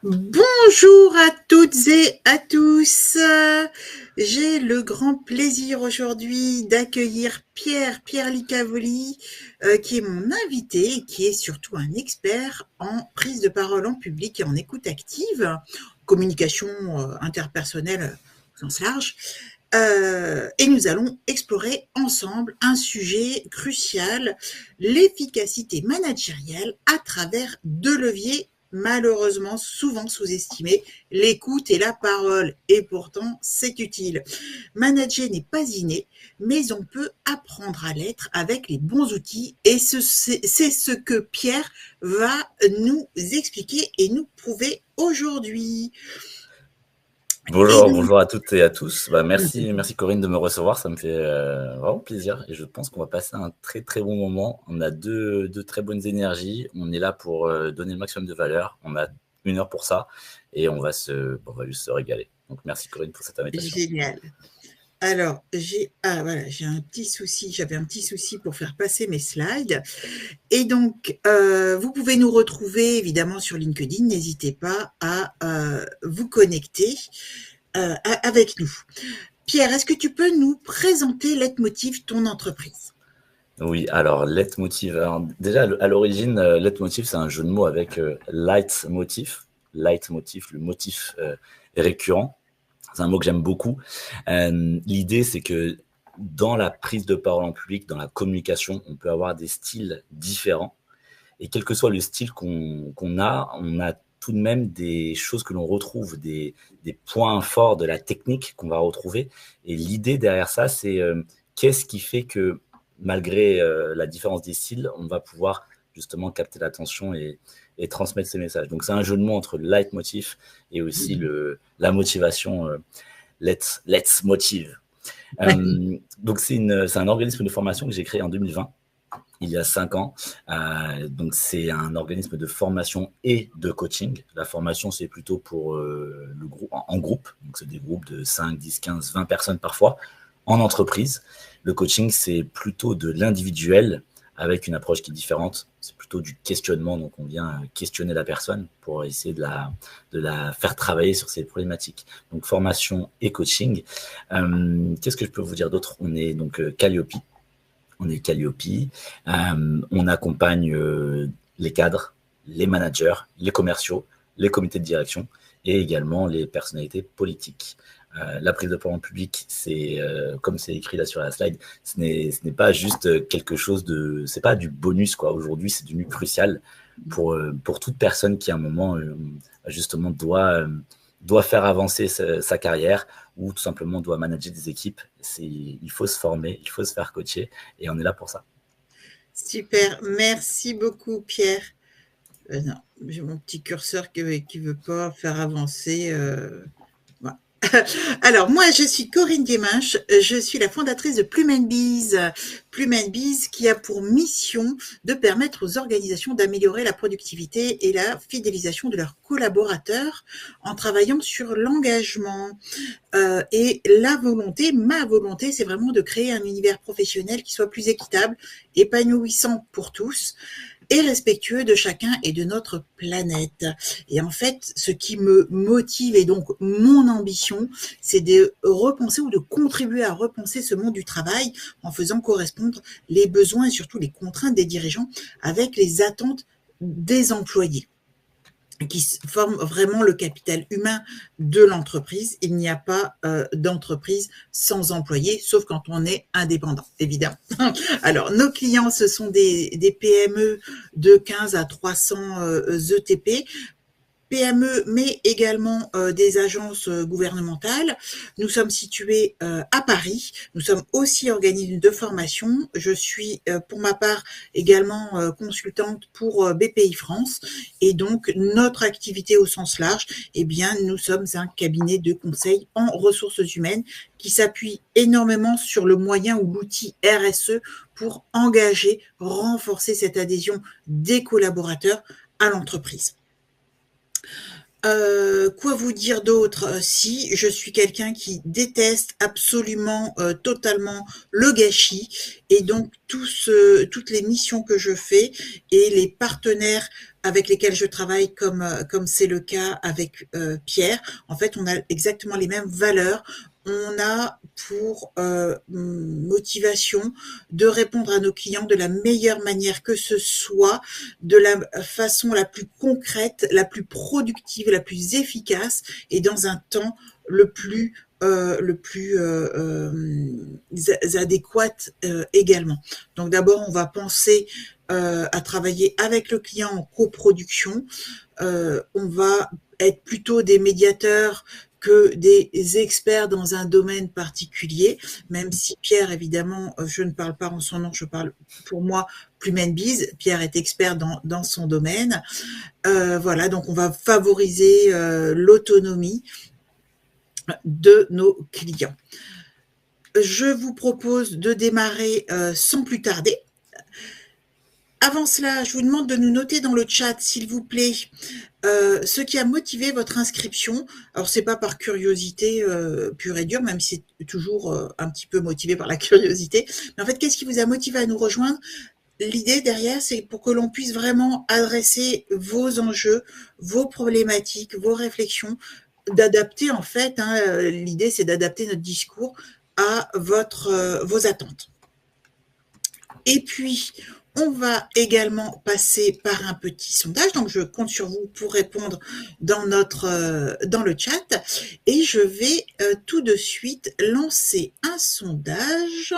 Bonjour à toutes et à tous. J'ai le grand plaisir aujourd'hui d'accueillir Pierre Licavoli, qui est mon invité et qui est surtout un expert en prise de parole en public et en écoute active, communication interpersonnelle au sens large. Et nous allons explorer ensemble un sujet crucial, l'efficacité managériale à travers deux leviers malheureusement souvent sous-estimés, l'écoute et la parole. Et pourtant, c'est utile. Manager n'est pas inné, mais on peut apprendre à l'être avec les bons outils. Et c'est ce que Pierre va nous expliquer et nous prouver aujourd'hui. Et Bonjour, donc, bonjour à toutes et à tous. Merci Corinne de me recevoir, ça me fait vraiment plaisir et je pense qu'on va passer un très très bon moment. On a deux très bonnes énergies, on est là pour donner le maximum de valeur, on a 1 heure pour ça et on va juste se régaler. Donc merci Corinne pour cette invitation. génial. Alors, j'ai un petit souci, j'avais un petit souci pour faire passer mes slides. Et donc, vous pouvez nous retrouver évidemment sur LinkedIn. N'hésitez pas à vous connecter avec nous. Pierre, est-ce que tu peux nous présenter Leitmotiv, ton entreprise? Oui, alors leitmotiv, alors, déjà à l'origine, leitmotiv c'est un jeu de mots avec leitmotiv, le motif est récurrent. C'est un mot que j'aime beaucoup. L'idée, c'est que dans la prise de parole en public, dans la communication, on peut avoir des styles différents. Et quel que soit le style qu'on a, on a tout de même des choses que l'on retrouve, des points forts de la technique qu'on va retrouver. Et l'idée derrière ça, c'est qu'est-ce qui fait que malgré la différence des styles, on va pouvoir justement capter l'attention et transmettre ces messages. Donc c'est un jeu de mots entre le leitmotiv et aussi la motivation. Let's Motive. Donc c'est un organisme de formation que j'ai créé en 2020, il y a 5 ans. Donc c'est un organisme de formation et de coaching. La formation, c'est plutôt pour le groupe, en groupe. Donc c'est des groupes de 5, 10, 15, 20 personnes parfois, en entreprise. Le coaching, c'est plutôt de l'individuel avec une approche qui est différente. C'est plutôt du questionnement. Donc on vient questionner la personne pour essayer de la faire travailler sur ses problématiques. Donc formation et coaching. Qu'est-ce que je peux vous dire d'autre? On est donc Calliope. On est Calliope. On accompagne les cadres, les managers, les commerciaux, les comités de direction et également les personnalités politiques. La prise de parole en public, c'est comme c'est écrit là sur la slide, ce n'est pas juste quelque chose de, c'est pas du bonus quoi. Aujourd'hui, c'est devenu crucial pour toute personne qui à un moment justement doit faire avancer sa carrière ou tout simplement doit manager des équipes. Il faut se former, il faut se faire coacher et on est là pour ça. Super, merci beaucoup Pierre. Non, j'ai mon petit curseur qui veut pas faire avancer. Voilà. Alors, moi, je suis Corinne Guéminche, je suis la fondatrice de Plume Biz. Plume Biz qui a pour mission de permettre aux organisations d'améliorer la productivité et la fidélisation de leurs collaborateurs en travaillant sur l'engagement. Et ma volonté, c'est vraiment de créer un univers professionnel qui soit plus équitable, épanouissant pour tous et respectueux de chacun et de notre planète. Et en fait, ce qui me motive et donc mon ambition, c'est de repenser ou de contribuer à repenser ce monde du travail en faisant correspondre les besoins et surtout les contraintes des dirigeants avec les attentes des employés qui forment vraiment le capital humain de l'entreprise. Il n'y a pas d'entreprise sans employés, sauf quand on est indépendant, évidemment. Alors, nos clients, ce sont des PME de 15 à 300 ETP, PME, mais également des agences gouvernementales. Nous sommes situés à Paris. Nous sommes aussi organismes de formation. Je suis, pour ma part, également consultante pour BPI France. Et donc, notre activité au sens large, eh bien, nous sommes un cabinet de conseil en ressources humaines qui s'appuie énormément sur le moyen ou l'outil RSE pour engager, renforcer cette adhésion des collaborateurs à l'entreprise. Quoi vous dire d'autre? Si, je suis quelqu'un qui déteste absolument, totalement le gâchis et donc toutes les missions que je fais et les partenaires avec lesquels je travaille comme c'est le cas avec, Pierre, en fait, on a exactement les mêmes valeurs. On a pour, motivation de répondre à nos clients de la meilleure manière que ce soit, de la façon la plus concrète, la plus productive, la plus efficace et dans un temps le plus adéquat également. Donc d'abord, on va penser à travailler avec le client en coproduction. On va être plutôt des médiateurs que des experts dans un domaine particulier, même si Pierre, évidemment, je ne parle pas en son nom, je parle pour moi, Plumenbise. Pierre est expert dans son domaine. Voilà, donc on va favoriser l'autonomie de nos clients. Je vous propose de démarrer sans plus tarder. Avant cela, je vous demande de nous noter dans le chat, s'il vous plaît, ce qui a motivé votre inscription. Alors, c'est pas par curiosité pure et dure, même si c'est toujours un petit peu motivé par la curiosité. Mais en fait, qu'est-ce qui vous a motivé à nous rejoindre? L'idée derrière, c'est pour que l'on puisse vraiment adresser vos enjeux, vos problématiques, vos réflexions, d'adapter en fait, hein, l'idée c'est d'adapter notre discours à vos attentes. Et puis, on va également passer par un petit sondage, donc je compte sur vous pour répondre dans le chat, et je vais tout de suite lancer un sondage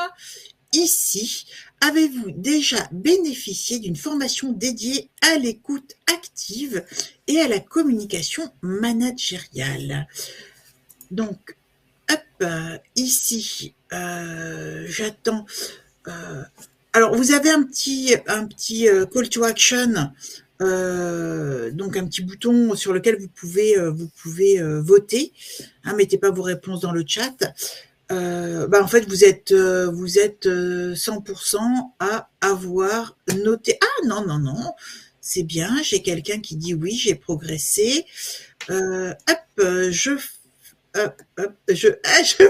ici. Avez-vous déjà bénéficié d'une formation dédiée à l'écoute active et à la communication managériale? Donc, hop, ici, j'attends. Alors, vous avez un petit call to action, donc un petit bouton sur lequel vous pouvez voter. Hein, mettez pas vos réponses dans le chat. En fait, vous êtes 100% à avoir noté. Ah non, non, non, c'est bien, j'ai quelqu'un qui dit oui, j'ai progressé. Je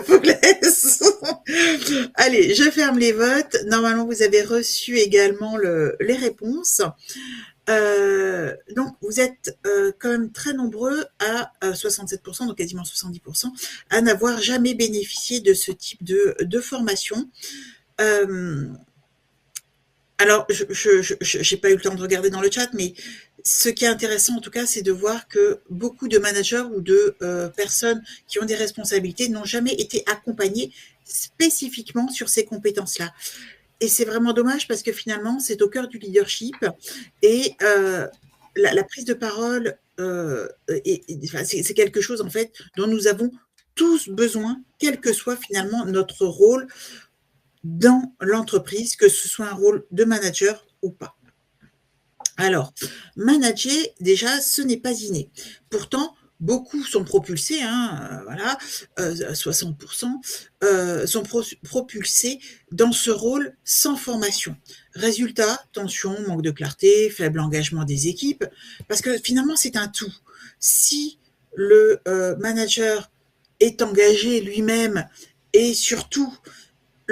vous laisse. Allez, je ferme les votes. Normalement, vous avez reçu également les réponses. Donc, vous êtes quand même très nombreux à 67%, donc quasiment 70%, à n'avoir jamais bénéficié de ce type de formation. Alors, je n'ai pas eu le temps de regarder dans le chat, mais ce qui est intéressant en tout cas, c'est de voir que beaucoup de managers ou de personnes qui ont des responsabilités n'ont jamais été accompagnés spécifiquement sur ces compétences-là. Et c'est vraiment dommage parce que finalement, c'est au cœur du leadership et la prise de parole, c'est quelque chose en fait dont nous avons tous besoin, quel que soit finalement notre rôle dans l'entreprise, que ce soit un rôle de manager ou pas. Alors, manager, déjà, ce n'est pas inné. Pourtant, beaucoup sont propulsés, hein, voilà, 60% sont propulsés dans ce rôle sans formation. Résultat, tension, manque de clarté, faible engagement des équipes, parce que finalement, c'est un tout. Si le manager est engagé lui-même et surtout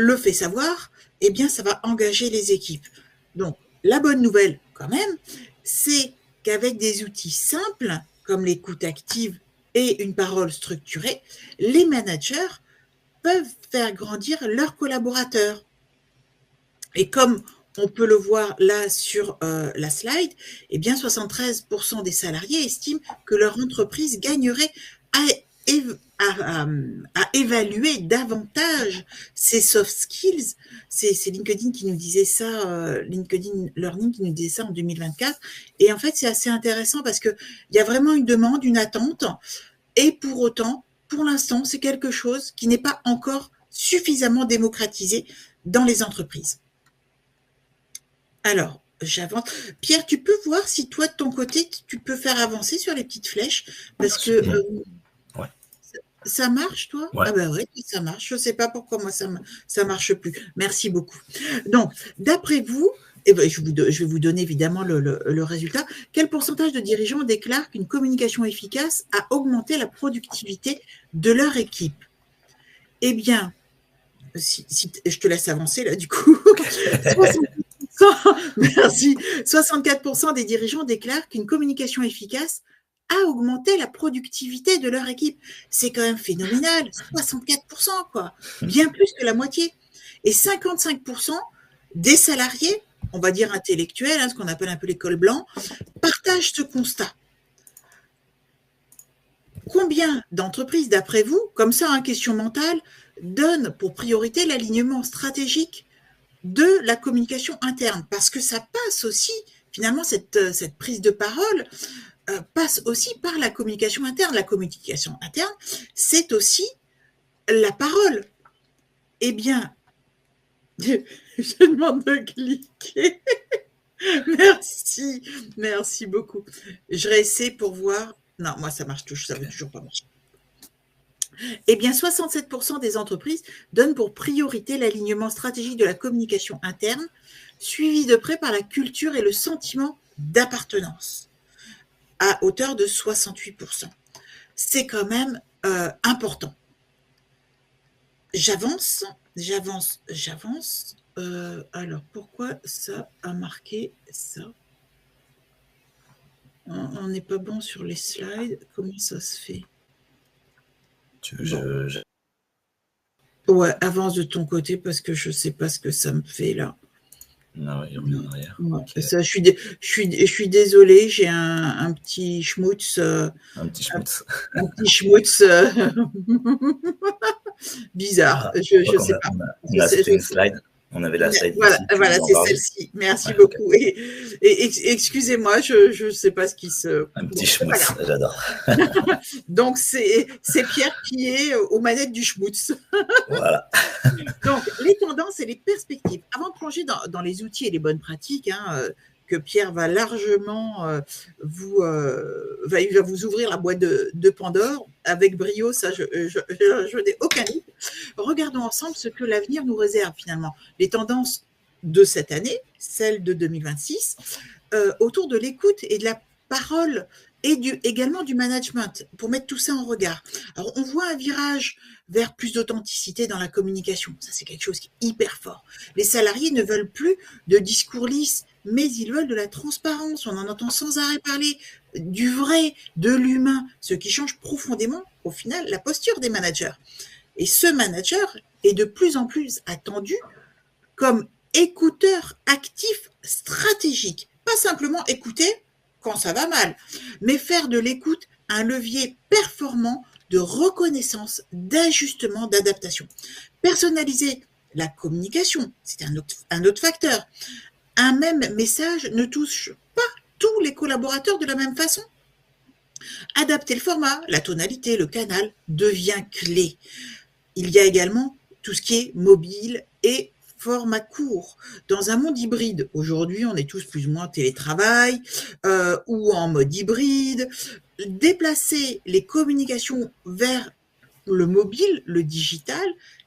le fait savoir, eh bien, ça va engager les équipes. Donc, la bonne nouvelle, quand même, c'est qu'avec des outils simples, comme l'écoute active et une parole structurée, les managers peuvent faire grandir leurs collaborateurs. Et comme on peut le voir là sur la slide, eh bien 73% des salariés estiment que leur entreprise gagnerait à évaluer davantage ses soft skills. C'est LinkedIn qui nous disait ça, LinkedIn Learning qui nous disait ça en 2024. Et en fait, c'est assez intéressant parce qu'il y a vraiment une demande, une attente. Et pour autant, pour l'instant, c'est quelque chose qui n'est pas encore suffisamment démocratisé dans les entreprises. Alors, j'avance. Pierre, tu peux voir si toi, de ton côté, tu peux faire avancer sur les petites flèches parce que ouais. Ça marche, toi? Ouais. Ah ben oui, ça marche. Je ne sais pas pourquoi moi ça marche plus. Merci beaucoup. Donc, d'après vous, Eh ben, je vais vous donner évidemment le résultat. Quel pourcentage de dirigeants déclarent qu'une communication efficace a augmenté la productivité de leur équipe? Eh bien, si je te laisse avancer là du coup. 64%, merci. 64% des dirigeants déclarent qu'une communication efficace a augmenté la productivité de leur équipe. C'est quand même phénoménal. 64%, quoi. Bien plus que la moitié. Et 55% des salariés, on va dire intellectuels, ce qu'on appelle un peu l'école blanc, partagent ce constat. Combien d'entreprises, d'après vous, comme ça, question mentale, donnent pour priorité l'alignement stratégique de la communication interne? Parce que ça passe aussi, finalement, cette prise de parole passe aussi par la communication interne. La communication interne, c'est aussi la parole. Eh bien, je demande de cliquer. Merci beaucoup. Je réessaie pour voir. Non, moi, ça marche toujours, ça veut toujours pas marcher. Eh bien, 67% des entreprises donnent pour priorité l'alignement stratégique de la communication interne, suivi de près par la culture et le sentiment d'appartenance, à hauteur de 68%. C'est quand même important. J'avance. Alors, pourquoi ça a marqué ça? On n'est pas bon sur les slides. Comment ça se fait? Ouais, avance de ton côté parce que je ne sais pas ce que ça me fait là. Non, il revient en arrière. Ouais, okay. Ça, je suis désolée, j'ai un petit schmutz. Un petit schmutz. Un petit schmutz bizarre. Je ne sais pas. On a fait une slide. On avait la slide. Voilà, c'est celle-ci. Merci beaucoup. Et excusez-moi, je ne sais pas ce qui se. Un petit schmutz, j'adore. Donc, c'est Pierre qui est aux manettes du schmutz. Voilà. Donc, les tendances et les perspectives. Avant de plonger dans les outils et les bonnes pratiques, que Pierre va largement va vous ouvrir la boîte de Pandore avec brio, ça je n'ai aucun doute. Regardons ensemble ce que l'avenir nous réserve finalement. Les tendances de cette année, celles de 2026, autour de l'écoute et de la parole et également du management, pour mettre tout ça en regard. Alors, on voit un virage vers plus d'authenticité dans la communication. Ça, c'est quelque chose qui est hyper fort. Les salariés ne veulent plus de discours lisses, mais ils veulent de la transparence. On en entend sans arrêt parler, du vrai, de l'humain, ce qui change profondément, au final, la posture des managers. Et ce manager est de plus en plus attendu comme écouteur actif stratégique. Pas simplement écouter quand ça va mal, mais faire de l'écoute un levier performant de reconnaissance, d'ajustement, d'adaptation. Personnaliser la communication, c'est un autre facteur. Un même message ne touche pas tous les collaborateurs de la même façon. Adapter le format, la tonalité, le canal devient clé. Il y a également tout ce qui est mobile et format court. Dans un monde hybride, aujourd'hui, on est tous plus ou moins en télétravail ou en mode hybride. Déplacer les communications vers le mobile, le digital,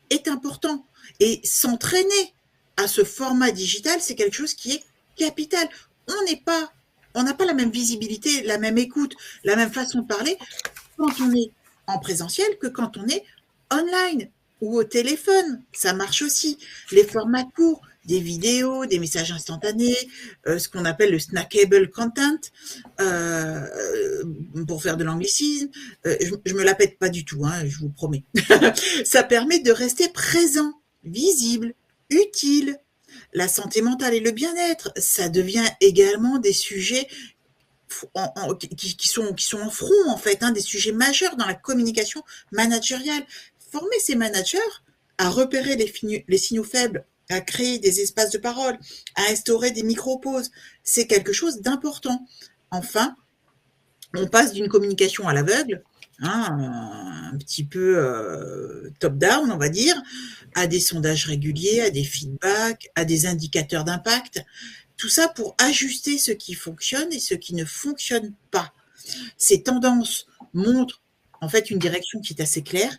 est important. Et s'entraîner à ce format digital, c'est quelque chose qui est capital. On n'a pas la même visibilité, la même écoute, la même façon de parler quand on est en présentiel que quand on est online ou au téléphone. Ça marche aussi. Les formats courts, des vidéos, des messages instantanés, ce qu'on appelle le snackable content, pour faire de l'anglicisme. Je me la pète pas du tout, je vous promets. Ça permet de rester présent, visible, utile. La santé mentale et le bien-être, ça devient également des sujets qui sont en front, en fait, des sujets majeurs dans la communication managériale. Former ces managers à repérer les signaux faibles, à créer des espaces de parole, à instaurer des micro-pauses, c'est quelque chose d'important. Enfin, on passe d'une communication à l'aveugle, un petit peu top-down, on va dire, à des sondages réguliers, à des feedbacks, à des indicateurs d'impact. Tout ça pour ajuster ce qui fonctionne et ce qui ne fonctionne pas. Ces tendances montrent en fait une direction qui est assez claire.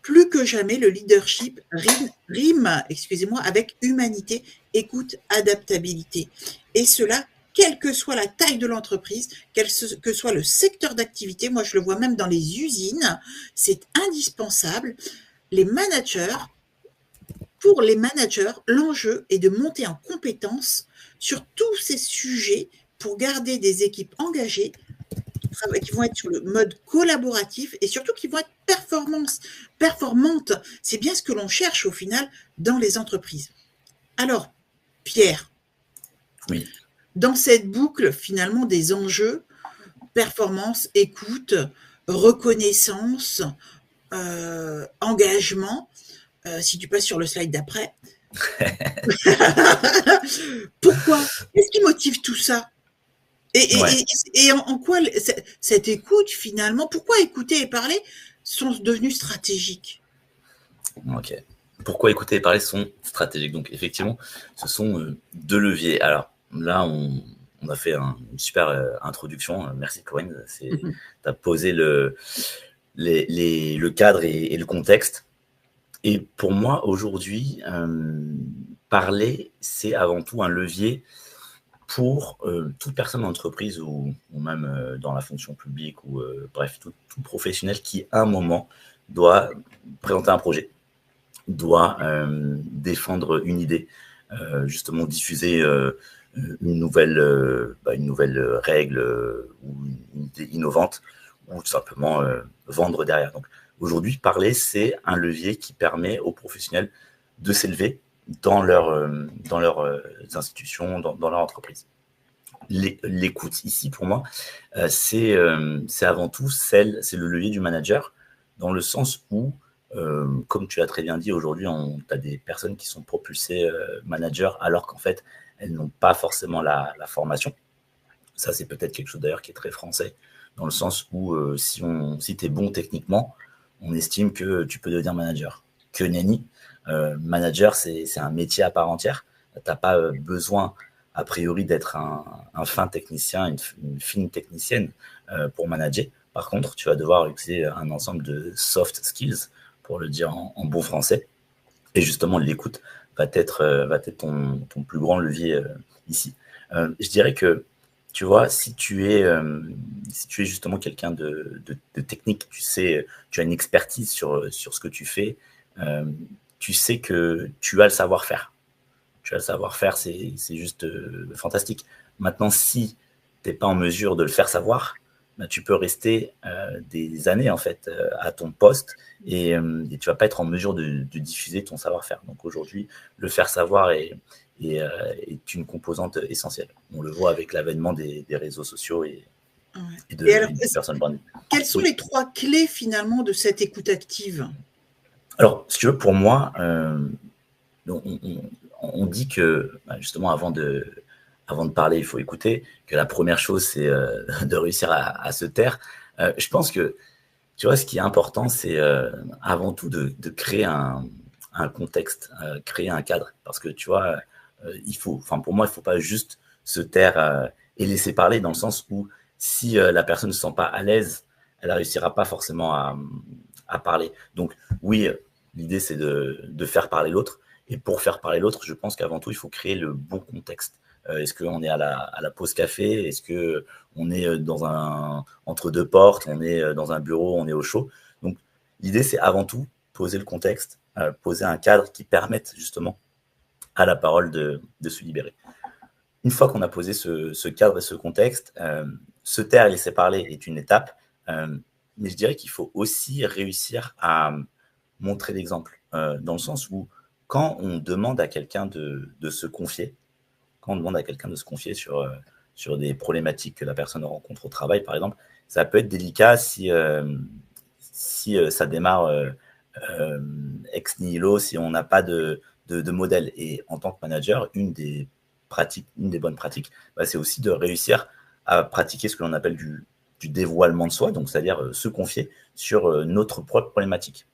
plus que jamais, le leadership rime, excusez-moi, avec humanité, écoute, adaptabilité. Et cela, quelle que soit la taille de l'entreprise, quel que soit le secteur d'activité, moi je le vois même dans les usines, c'est indispensable. Les managers, pour les managers, l'enjeu est de monter en compétence sur tous ces sujets pour garder des équipes engagées qui vont être sur le mode collaboratif et surtout qui vont être performantes. C'est bien ce que l'on cherche au final dans les entreprises. Alors, Pierre, Oui. Dans cette boucle finalement des enjeux, performance, écoute, reconnaissance, engagement, si tu passes sur le slide d'après, pourquoi? Qu'est-ce qui motive tout ça? Ouais. Et en quoi cette écoute, finalement, pourquoi écouter et parler sont devenus stratégiques? Ok. Pourquoi écouter et parler sont stratégiques? Donc, effectivement, ce sont deux leviers. Alors, là, on a fait une super introduction. Merci, Corinne. Tu as posé le cadre et le contexte. Et pour moi, aujourd'hui, parler, c'est avant tout un levier pour toute personne d'entreprise ou même dans la fonction publique ou bref, tout professionnel qui, à un moment, doit présenter un projet, doit défendre une idée, justement diffuser une nouvelle règle ou une idée innovante ou tout simplement vendre derrière. Donc aujourd'hui, parler, c'est un levier qui permet aux professionnels de s'élever dans leurs institutions, dans leur entreprise. L'écoute ici, pour moi, c'est avant tout c'est le levier du manager, dans le sens où, comme tu l'as très bien dit, aujourd'hui, tu as des personnes qui sont propulsées managers, alors qu'en fait, elles n'ont pas forcément la formation. Ça, c'est peut-être quelque chose d'ailleurs qui est très français, dans le sens où si tu es bon techniquement, on estime que tu peux devenir manager. Que nenni, manager, c'est un métier à part entière. Tu n'as pas besoin, a priori, d'être un fin technicien, une fine technicienne pour manager. Par contre, tu vas devoir utiliser un ensemble de soft skills, pour le dire en bon français. Et justement, l'écoute va être ton plus grand levier ici. Je dirais que, tu vois, si tu es justement quelqu'un de technique, tu as une expertise sur ce que tu fais, tu sais que tu as le savoir-faire. Tu as le savoir-faire, c'est juste fantastique. Maintenant, si tu n'es pas en mesure de le faire savoir, bah, tu peux rester des années en fait à ton poste et tu vas pas être en mesure de diffuser ton savoir-faire. Donc aujourd'hui, le faire savoir est une composante essentielle. On le voit avec l'avènement des réseaux sociaux et alors, des personnes brandées. quelles sont les 3 clés finalement de cette écoute active? Alors, si tu veux, pour moi, on dit que justement avant de parler, il faut écouter, que la première chose, c'est de réussir à se taire. Je pense que, tu vois, ce qui est important, c'est avant tout de créer un contexte, créer un cadre. Parce que, tu vois, pour moi, il ne faut pas juste se taire et laisser parler, dans le sens où si la personne ne se sent pas à l'aise, elle ne réussira pas forcément à parler. Donc, oui, l'idée, c'est de faire parler l'autre. Et pour faire parler l'autre, je pense qu'avant tout, il faut créer le bon contexte. Est-ce qu'on est à la pause café? Est-ce qu'on est entre deux portes? On est dans un bureau? On est au chaud? Donc, l'idée, c'est avant tout poser le contexte, poser un cadre qui permette justement à la parole de se libérer. Une fois qu'on a posé ce cadre et ce contexte, se taire et laisser parler est une étape, mais je dirais qu'il faut aussi réussir à montrer l'exemple, dans le sens où quand on demande à quelqu'un de se confier, sur des problématiques que la personne rencontre au travail, par exemple, ça peut être délicat si ça démarre ex nihilo, si on n'a pas de modèle. Et en tant que manager, une des bonnes pratiques, c'est aussi de réussir à pratiquer ce que l'on appelle du dévoilement de soi, donc c'est-à-dire se confier sur notre propre problématique.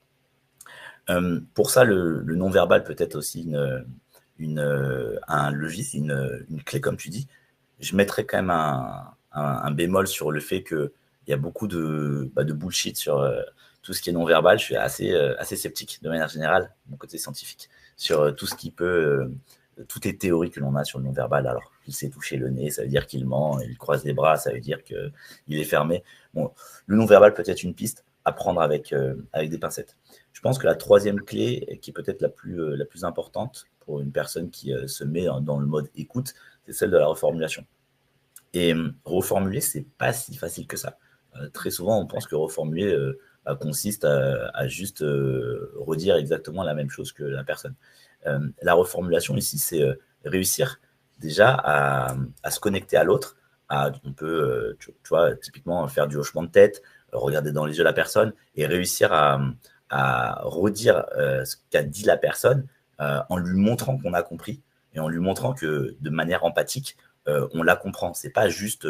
Pour ça, le non-verbal peut être aussi un levier, une clé, comme tu dis. Je mettrais quand même un bémol sur le fait que il y a beaucoup de bullshit sur tout ce qui est non-verbal. Je suis assez sceptique de manière générale, mon côté scientifique, sur tout ce qui peut, toutes les théories que l'on a sur le non-verbal. Alors, il s'est touché le nez, ça veut dire qu'il ment, il croise les bras, ça veut dire qu'il est fermé. Bon, le non-verbal peut être une piste à prendre avec des pincettes. Je pense que la troisième clé, qui est peut-être la plus importante pour une personne qui se met dans le mode écoute, c'est celle de la reformulation. Et reformuler, c'est pas si facile que ça. Très souvent, on pense que reformuler consiste à juste redire exactement la même chose que la personne. La reformulation ici, c'est réussir déjà à se connecter à l'autre. On peut, tu vois, typiquement faire du hochement de tête, regarder dans les yeux la personne et réussir à redire ce qu'a dit la personne en lui montrant qu'on a compris et en lui montrant que de manière empathique, on la comprend. C'est pas juste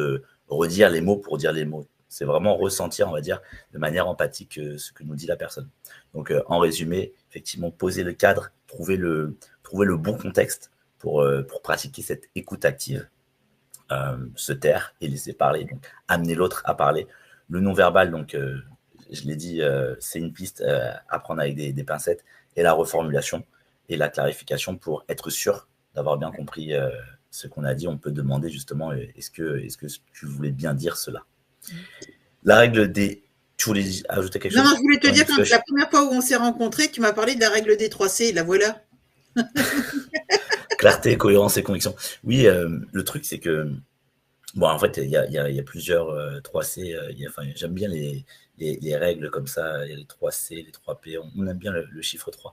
redire les mots pour dire les mots. C'est vraiment ressentir, on va dire, de manière empathique ce que nous dit la personne. Donc, en résumé, effectivement, poser le cadre, trouver le bon contexte pour pratiquer cette écoute active, se taire et laisser parler, donc amener l'autre à parler. Le non-verbal, donc, je l'ai dit, c'est une piste à prendre avec des pincettes, et la reformulation et la clarification pour être sûr d'avoir bien compris ce qu'on a dit. On peut demander justement, est-ce que tu voulais bien dire cela? La règle des... Tu voulais ajouter quelque chose? Non, je voulais te dire, quand la première fois où on s'est rencontrés, tu m'as parlé de la règle des 3C, la voilà. Clarté, cohérence et conviction. Oui, le truc, c'est que, bon, en fait, il y a plusieurs 3C. J'aime bien les règles comme ça. Il y a les 3C, les 3P. On aime bien le chiffre 3.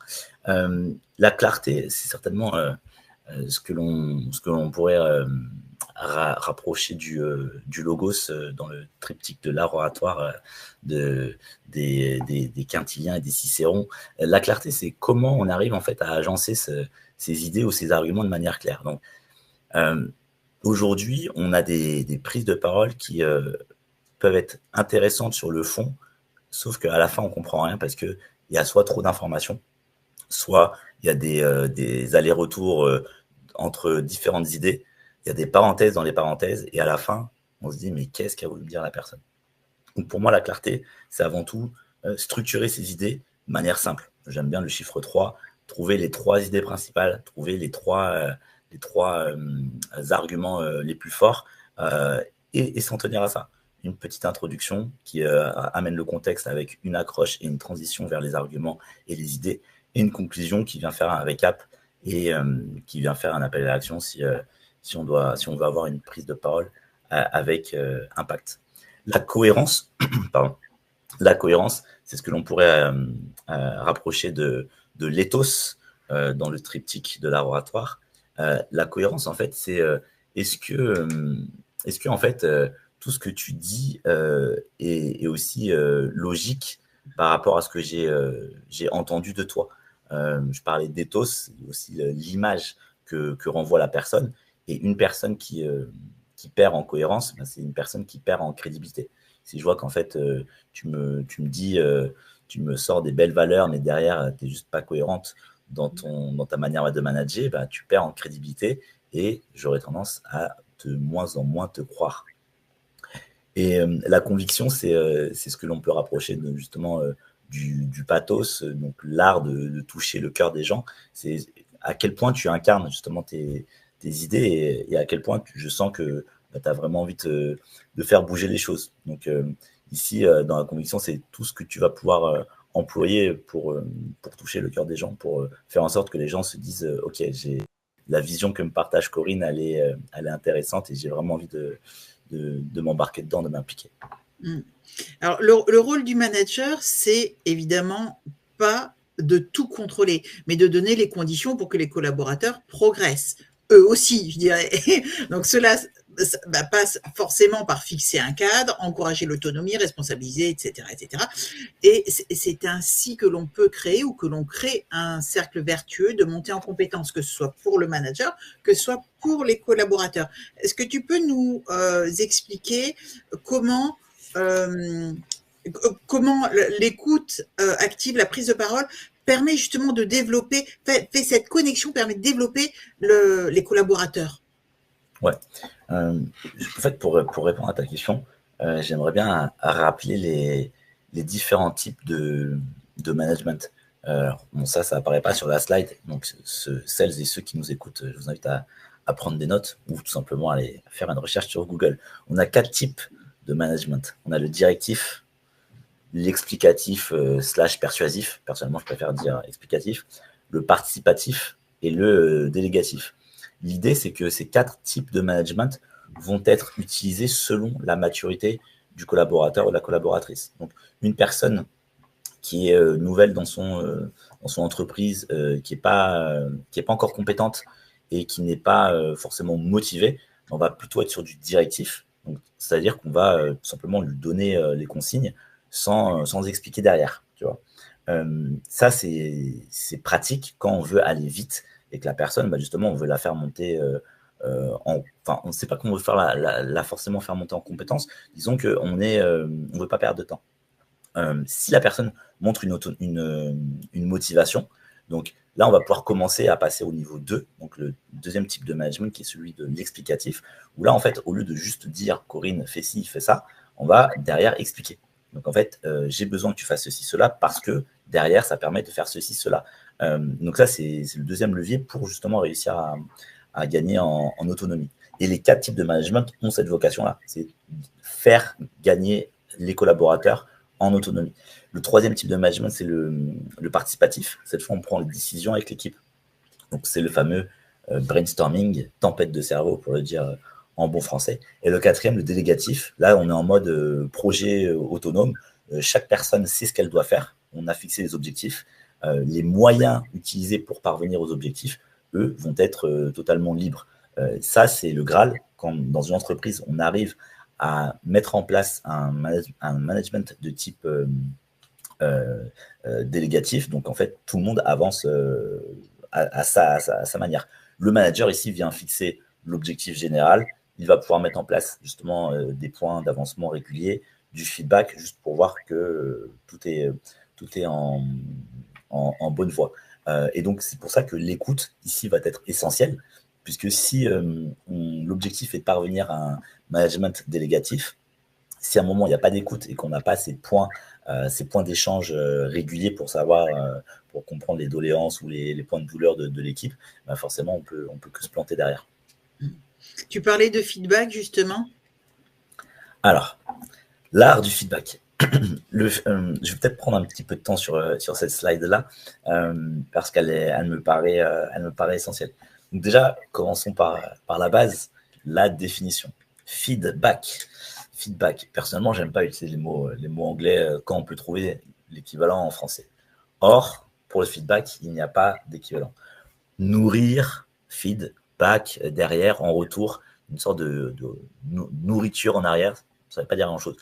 La clarté, c'est certainement ce que l'on pourrait rapprocher du logos dans le triptyque de l'art oratoire des Quintiliens et des Cicérons. La clarté, c'est comment on arrive en fait à agencer ces idées ou ces arguments de manière claire. Donc, aujourd'hui, on a des prises de parole qui peuvent être intéressantes sur le fond, sauf qu'à la fin, on comprend rien parce qu'il y a soit trop d'informations, soit il y a des allers-retours entre différentes idées, il y a des parenthèses dans les parenthèses, et à la fin, on se dit, mais qu'est-ce qu'a voulu dire la personne? Donc pour moi, la clarté, c'est avant tout structurer ces idées de manière simple. J'aime bien le chiffre 3, trouver les 3 idées principales, trouver les trois arguments les plus forts, et s'en tenir à ça. Une petite introduction qui amène le contexte avec une accroche et une transition vers les arguments et les idées, et une conclusion qui vient faire un récap et qui vient faire un appel à l'action si on veut avoir une prise de parole avec impact. La cohérence, pardon, la cohérence, c'est ce que l'on pourrait rapprocher de l'éthos dans le triptyque de l'art oratoire. La cohérence, en fait, c'est est-ce que en fait tout ce que tu dis est aussi logique par rapport à ce que j'ai entendu de toi. Je parlais d'éthos, c'est aussi l'image que renvoie la personne, et une personne qui perd en cohérence, ben, c'est une personne qui perd en crédibilité. Si je vois qu'en fait tu me dis, tu me sors des belles valeurs, mais derrière tu n'es juste pas cohérente dans ta manière de manager, ben, tu perds en crédibilité et j'aurais tendance à de moins en moins te croire. Et la conviction, c'est ce que l'on peut rapprocher de, justement du pathos, donc l'art de toucher le cœur des gens. C'est à quel point tu incarnes justement tes idées, et à quel point je sens que bah, tu as vraiment envie de faire bouger les choses. Donc ici, dans la conviction, c'est tout ce que tu vas pouvoir employer pour toucher le cœur des gens, pour faire en sorte que les gens se disent ok, la vision que me partage Corinne, elle est intéressante, et j'ai vraiment envie de m'embarquer dedans, de m'impliquer. Alors, le rôle du manager, c'est évidemment pas de tout contrôler, mais de donner les conditions pour que les collaborateurs progressent. Eux aussi, je dirais. Donc, cela passe forcément par fixer un cadre, encourager l'autonomie, responsabiliser, etc., etc. Et c'est ainsi que l'on peut créer, ou que l'on crée, un cercle vertueux de montée en compétences, que ce soit pour le manager, que ce soit pour les collaborateurs. Est-ce que tu peux nous expliquer comment l'écoute active, la prise de parole, permet justement de développer, fait cette connexion permet de développer les collaborateurs? Ouais. En fait, pour répondre à ta question, j'aimerais bien rappeler les différents types de management. Bon, ça apparaît pas sur la slide. Donc, celles et ceux qui nous écoutent, je vous invite à prendre des notes ou tout simplement aller faire une recherche sur Google. On a 4 types de management. On a le directif, l'explicatif / persuasif. Personnellement, je préfère dire explicatif, le participatif et le délégatif. L'idée, c'est que ces 4 types de management vont être utilisés selon la maturité du collaborateur ou de la collaboratrice. Donc, une personne qui est nouvelle dans son entreprise, qui n'est pas encore compétente et qui n'est pas forcément motivée, on va plutôt être sur du directif. C'est-à-dire qu'on va tout simplement lui donner les consignes sans expliquer derrière. Tu vois. Ça, c'est pratique quand on veut aller vite et que la personne, justement, on veut la faire monter on ne sait pas comment on veut faire la forcément faire monter en compétence. Disons qu'on ne veut pas perdre de temps. Si la personne montre une motivation, donc là, on va pouvoir commencer à passer au niveau 2, donc le deuxième type de management qui est celui de l'explicatif, où là, en fait, au lieu de juste dire Corinne, fais ci, fais ça, on va derrière expliquer. Donc, en fait, j'ai besoin que tu fasses ceci, cela, parce que derrière, ça permet de faire ceci, cela. Donc, ça, c'est le deuxième levier pour justement réussir à gagner en autonomie. Et les 4 types de management ont cette vocation-là, c'est faire gagner les collaborateurs en autonomie. Le troisième type de management, c'est le participatif. Cette fois, on prend les décisions avec l'équipe. Donc, c'est le fameux brainstorming, tempête de cerveau, pour le dire en bon français. Et le quatrième, le délégatif. Là, on est en mode projet autonome. Chaque personne sait ce qu'elle doit faire. On a fixé les objectifs. Les moyens utilisés pour parvenir aux objectifs, eux, vont être totalement libres. Ça, c'est le Graal. Quand dans une entreprise, on arrive à mettre en place un management de type délégatif. Donc, en fait, tout le monde avance à sa manière. Le manager, ici, vient fixer l'objectif général. Il va pouvoir mettre en place, justement, des points d'avancement réguliers, du feedback, juste pour voir que tout est en bonne voie. Et donc, c'est pour ça que l'écoute, ici, va être essentielle, puisque si l'objectif est de parvenir à un management délégatif, si à un moment il n'y a pas d'écoute et qu'on n'a pas ces points d'échange réguliers pour savoir, pour comprendre les doléances ou les points de douleur de l'équipe, forcément on peut que se planter derrière. Tu parlais de feedback justement. Alors, l'art du feedback. Je vais peut-être prendre un petit peu de temps sur cette slide-là parce qu'elle me paraît essentielle. Donc déjà, commençons par la base, la définition. Feedback. Personnellement, j'aime pas utiliser les mots anglais quand on peut trouver l'équivalent en français. Or, pour le feedback, il n'y a pas d'équivalent. Nourrir, feedback, derrière, en retour, une sorte de nourriture en arrière, ça ne veut pas dire grand-chose.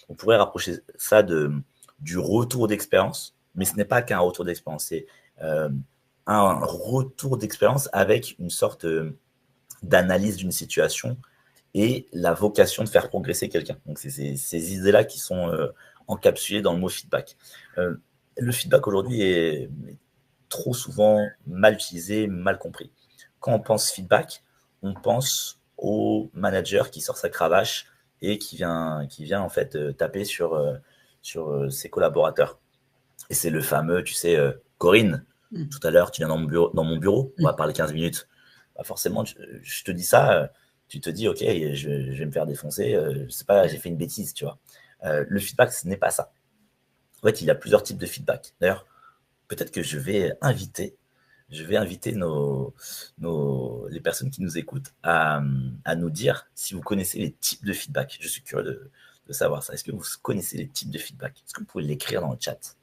On pourrait rapprocher ça du retour d'expérience, mais ce n'est pas qu'un retour d'expérience, c'est un retour d'expérience avec une sorte d'analyse d'une situation et la vocation de faire progresser quelqu'un. Donc, c'est ces idées-là qui sont encapsulées dans le mot feedback. Le feedback aujourd'hui est trop souvent mal utilisé, mal compris. Quand on pense feedback, on pense au manager qui sort sa cravache et qui vient en fait taper sur ses collaborateurs. Et c'est le fameux, tu sais, Corinne, tout à l'heure, tu viens dans mon bureau, on va parler 15 minutes. Forcément, je te dis ça, tu te dis, ok, je vais me faire défoncer, je sais pas, j'ai fait une bêtise, tu vois. Le feedback, ce n'est pas ça. En fait, il y a plusieurs types de feedback. D'ailleurs, peut-être que je vais inviter les personnes qui nous écoutent à nous dire si vous connaissez les types de feedback. Je suis curieux de savoir ça. Est-ce que vous connaissez les types de feedback? Est-ce que vous pouvez l'écrire dans le chat?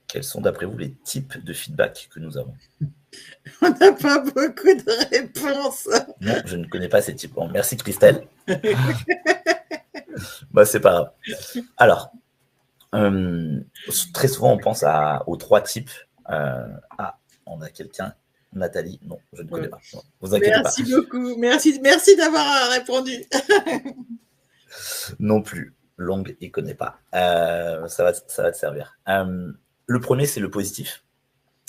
Quels sont, d'après vous, les types de feedback que nous avons? On n'a pas beaucoup de réponses. Non, je ne connais pas ces types. Bon, merci Christelle. C'est pas grave. Alors, très souvent, on pense aux 3 types. On a quelqu'un. Nathalie, non, je ne connais pas. Non, vous inquiétez pas. Merci beaucoup. Merci d'avoir répondu. Non plus. Longue, il ne connaît pas. Ça va te servir. Le premier, c'est le positif.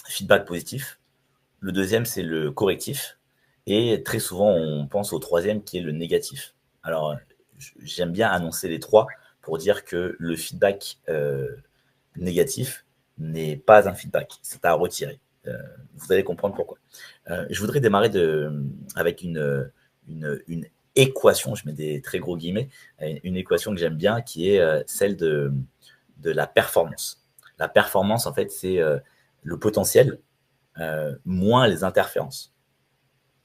Feedback positif. Le deuxième, c'est le correctif. Et très souvent, on pense au troisième qui est le négatif. Alors, j'aime bien annoncer les trois pour dire que le feedback négatif n'est pas un feedback, c'est à retirer. Vous allez comprendre pourquoi. Je voudrais démarrer avec une équation, je mets des très gros guillemets, une équation que j'aime bien qui est celle de la performance. La performance, en fait, c'est le potentiel moins les interférences.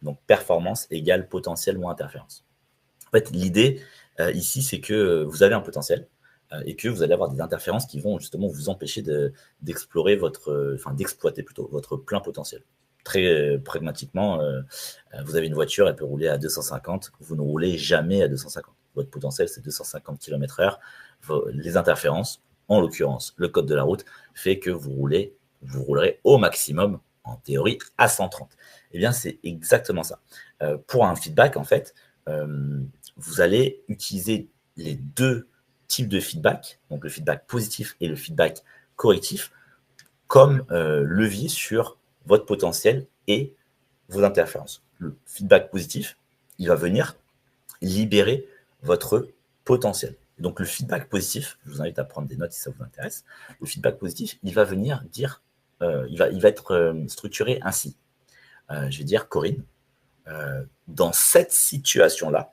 Donc, performance égale potentiel moins interférence. En fait, l'idée ici, c'est que vous avez un potentiel et que vous allez avoir des interférences qui vont justement vous empêcher d'explorer d'exploiter plutôt votre plein potentiel. Très pragmatiquement, vous avez une voiture, elle peut rouler à 250, vous ne roulez jamais à 250. Votre potentiel, c'est 250 km/h. Les interférences, en l'occurrence, le code de la route, fait que vous roulerez au maximum, en théorie, à 130. Eh bien, c'est exactement ça. Pour un feedback, en fait, vous allez utiliser les deux types de feedback, donc le feedback positif et le feedback correctif, comme levier sur votre potentiel et vos interférences. Le feedback positif, il va venir libérer votre potentiel. Donc le feedback positif, je vous invite à prendre des notes si ça vous intéresse, le feedback positif, il va venir dire, il va être structuré ainsi. Je vais dire, Corinne, dans cette situation-là,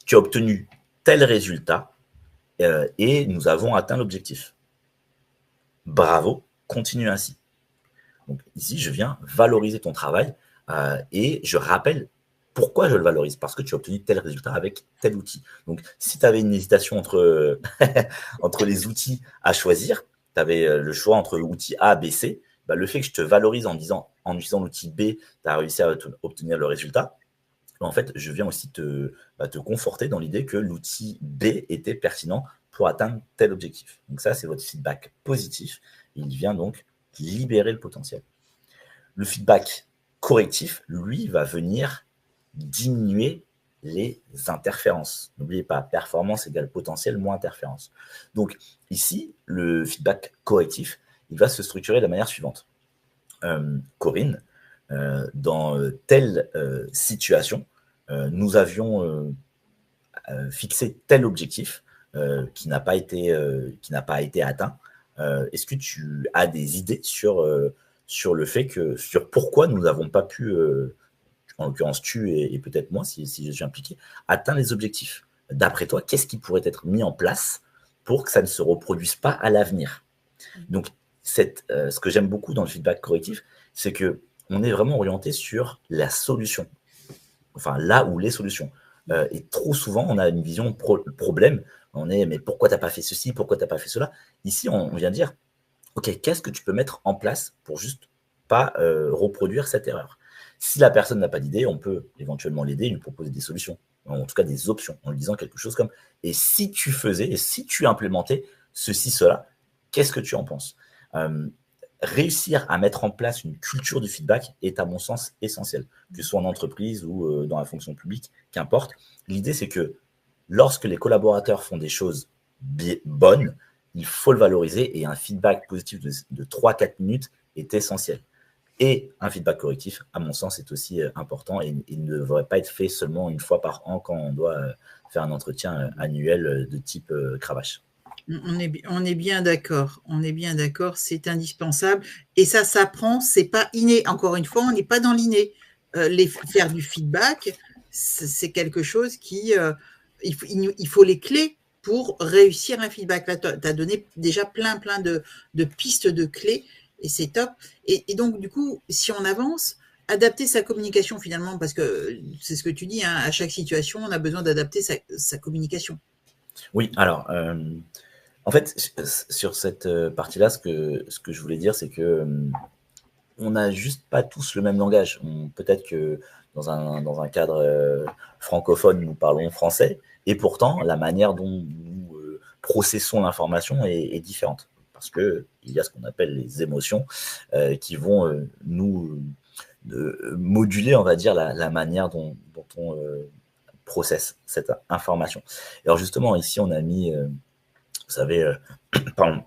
tu as obtenu tel résultat et nous avons atteint l'objectif. Bravo, continue ainsi. Donc ici, je viens valoriser ton travail et je rappelle pourquoi je le valorise, parce que tu as obtenu tel résultat avec tel outil. Donc si tu avais une hésitation entre, entre les outils à choisir, tu avais le choix entre l'outil A, B, C, bah, le fait que je te valorise en utilisant l'outil B, tu as réussi à obtenir le résultat. En fait, je viens aussi te conforter dans l'idée que l'outil B était pertinent pour atteindre tel objectif. Donc ça, c'est votre feedback positif. Il vient donc libérer le potentiel. Le feedback correctif, lui, va venir diminuer les interférences. N'oubliez pas, performance égale potentiel moins interférence. Donc ici, le feedback correctif, il va se structurer de la manière suivante. Corinne, dans telle situation, nous avions fixé tel objectif qui n'a pas été atteint. Est-ce que tu as des idées sur le fait sur pourquoi nous n'avons pas pu, en l'occurrence tu et peut-être moi si je suis impliqué, atteindre les objectifs? D'après toi, qu'est-ce qui pourrait être mis en place pour que ça ne se reproduise pas à l'avenir? Donc, ce que j'aime beaucoup dans le feedback correctif, c'est que on est vraiment orienté sur la solution, enfin là où les solutions. Et trop souvent, on a une vision problème. On est, mais pourquoi tu n'as pas fait ceci, pourquoi tu n'as pas fait cela? Ici, on vient dire, ok, qu'est-ce que tu peux mettre en place pour juste pas reproduire cette erreur? Si la personne n'a pas d'idée, on peut éventuellement l'aider, lui proposer des solutions, en tout cas des options, en lui disant quelque chose comme, et si tu faisais, et si tu implémentais ceci, cela, qu'est-ce que tu en penses? Réussir à mettre en place une culture du feedback est à mon sens essentiel, que ce soit en entreprise ou dans la fonction publique, qu'importe. L'idée, c'est que lorsque les collaborateurs font des choses bonnes, il faut le valoriser et un feedback positif de 3-4 minutes est essentiel. Et un feedback correctif, à mon sens, est aussi important et il ne devrait pas être fait seulement une fois par an quand on doit faire un entretien annuel de type cravache. On est bien d'accord. On est bien d'accord. C'est indispensable. Et ça s'apprend. C'est pas inné. Encore une fois, on n'est pas dans l'inné. Faire du feedback, c'est quelque chose qui, il faut les clés pour réussir un feedback. Là, tu as donné déjà plein de pistes de clés et c'est top. Et donc, du coup, si on avance, adapter sa communication finalement, parce que c'est ce que tu dis, hein, à chaque situation, on a besoin d'adapter sa communication. Oui, alors, en fait, sur cette partie-là, ce que je voulais dire, c'est que on n'a juste pas tous le même langage. Peut-être que dans un cadre francophone, nous parlons français, et pourtant, la manière dont nous processons l'information est différente. Parce qu'il y a ce qu'on appelle les émotions qui vont nous moduler, on va dire, la manière dont on processe cette information. Et alors justement, ici, on a mis, vous savez, pardon,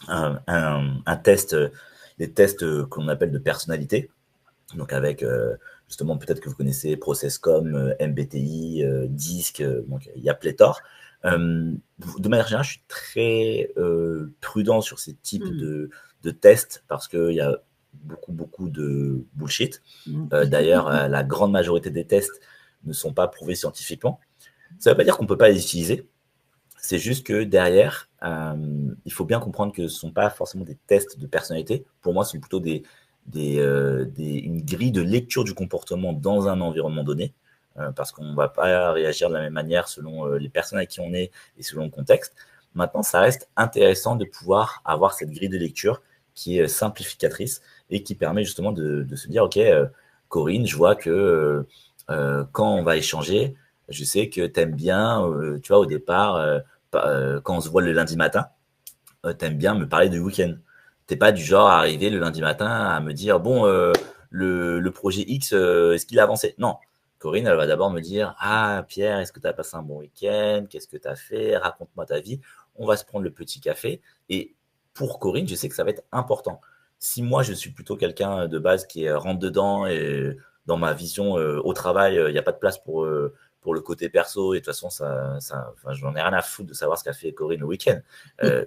un test, des tests qu'on appelle de personnalité. Donc avec justement, peut-être que vous connaissez Processcom, MBTI, DISC, donc il y a pléthore. De manière générale, je suis très prudent sur ces types de tests parce qu'il y a beaucoup de bullshit. D'ailleurs, la grande majorité des tests ne sont pas prouvés scientifiquement. Ça ne veut pas dire qu'on ne peut pas les utiliser. C'est juste que derrière, il faut bien comprendre que ce ne sont pas forcément des tests de personnalité. Pour moi, ce sont plutôt une grille de lecture du comportement dans un environnement donné, parce qu'on ne va pas réagir de la même manière selon les personnes avec qui on est et selon le contexte. Maintenant, ça reste intéressant de pouvoir avoir cette grille de lecture qui est simplificatrice et qui permet justement de se dire, OK, Corinne, je vois que quand on va échanger, je sais que tu aimes bien, tu vois, au départ, quand on se voit le lundi matin, tu aimes bien me parler du week-end. T'es pas du genre à arriver le lundi matin à me dire, bon, le projet X, est-ce qu'il a avancé? Non. Corinne, elle va d'abord me dire, ah, Pierre, est-ce que tu as passé un bon week-end? Qu'est-ce que tu as fait? Raconte-moi ta vie. On va se prendre le petit café. Et pour Corinne, je sais que ça va être important. Si moi, je suis plutôt quelqu'un de base qui rentre dedans et dans ma vision au travail, il n'y a pas de place pour le côté perso, et de toute façon, enfin, j'en ai rien à foutre de savoir ce qu'a fait Corinne le week-end.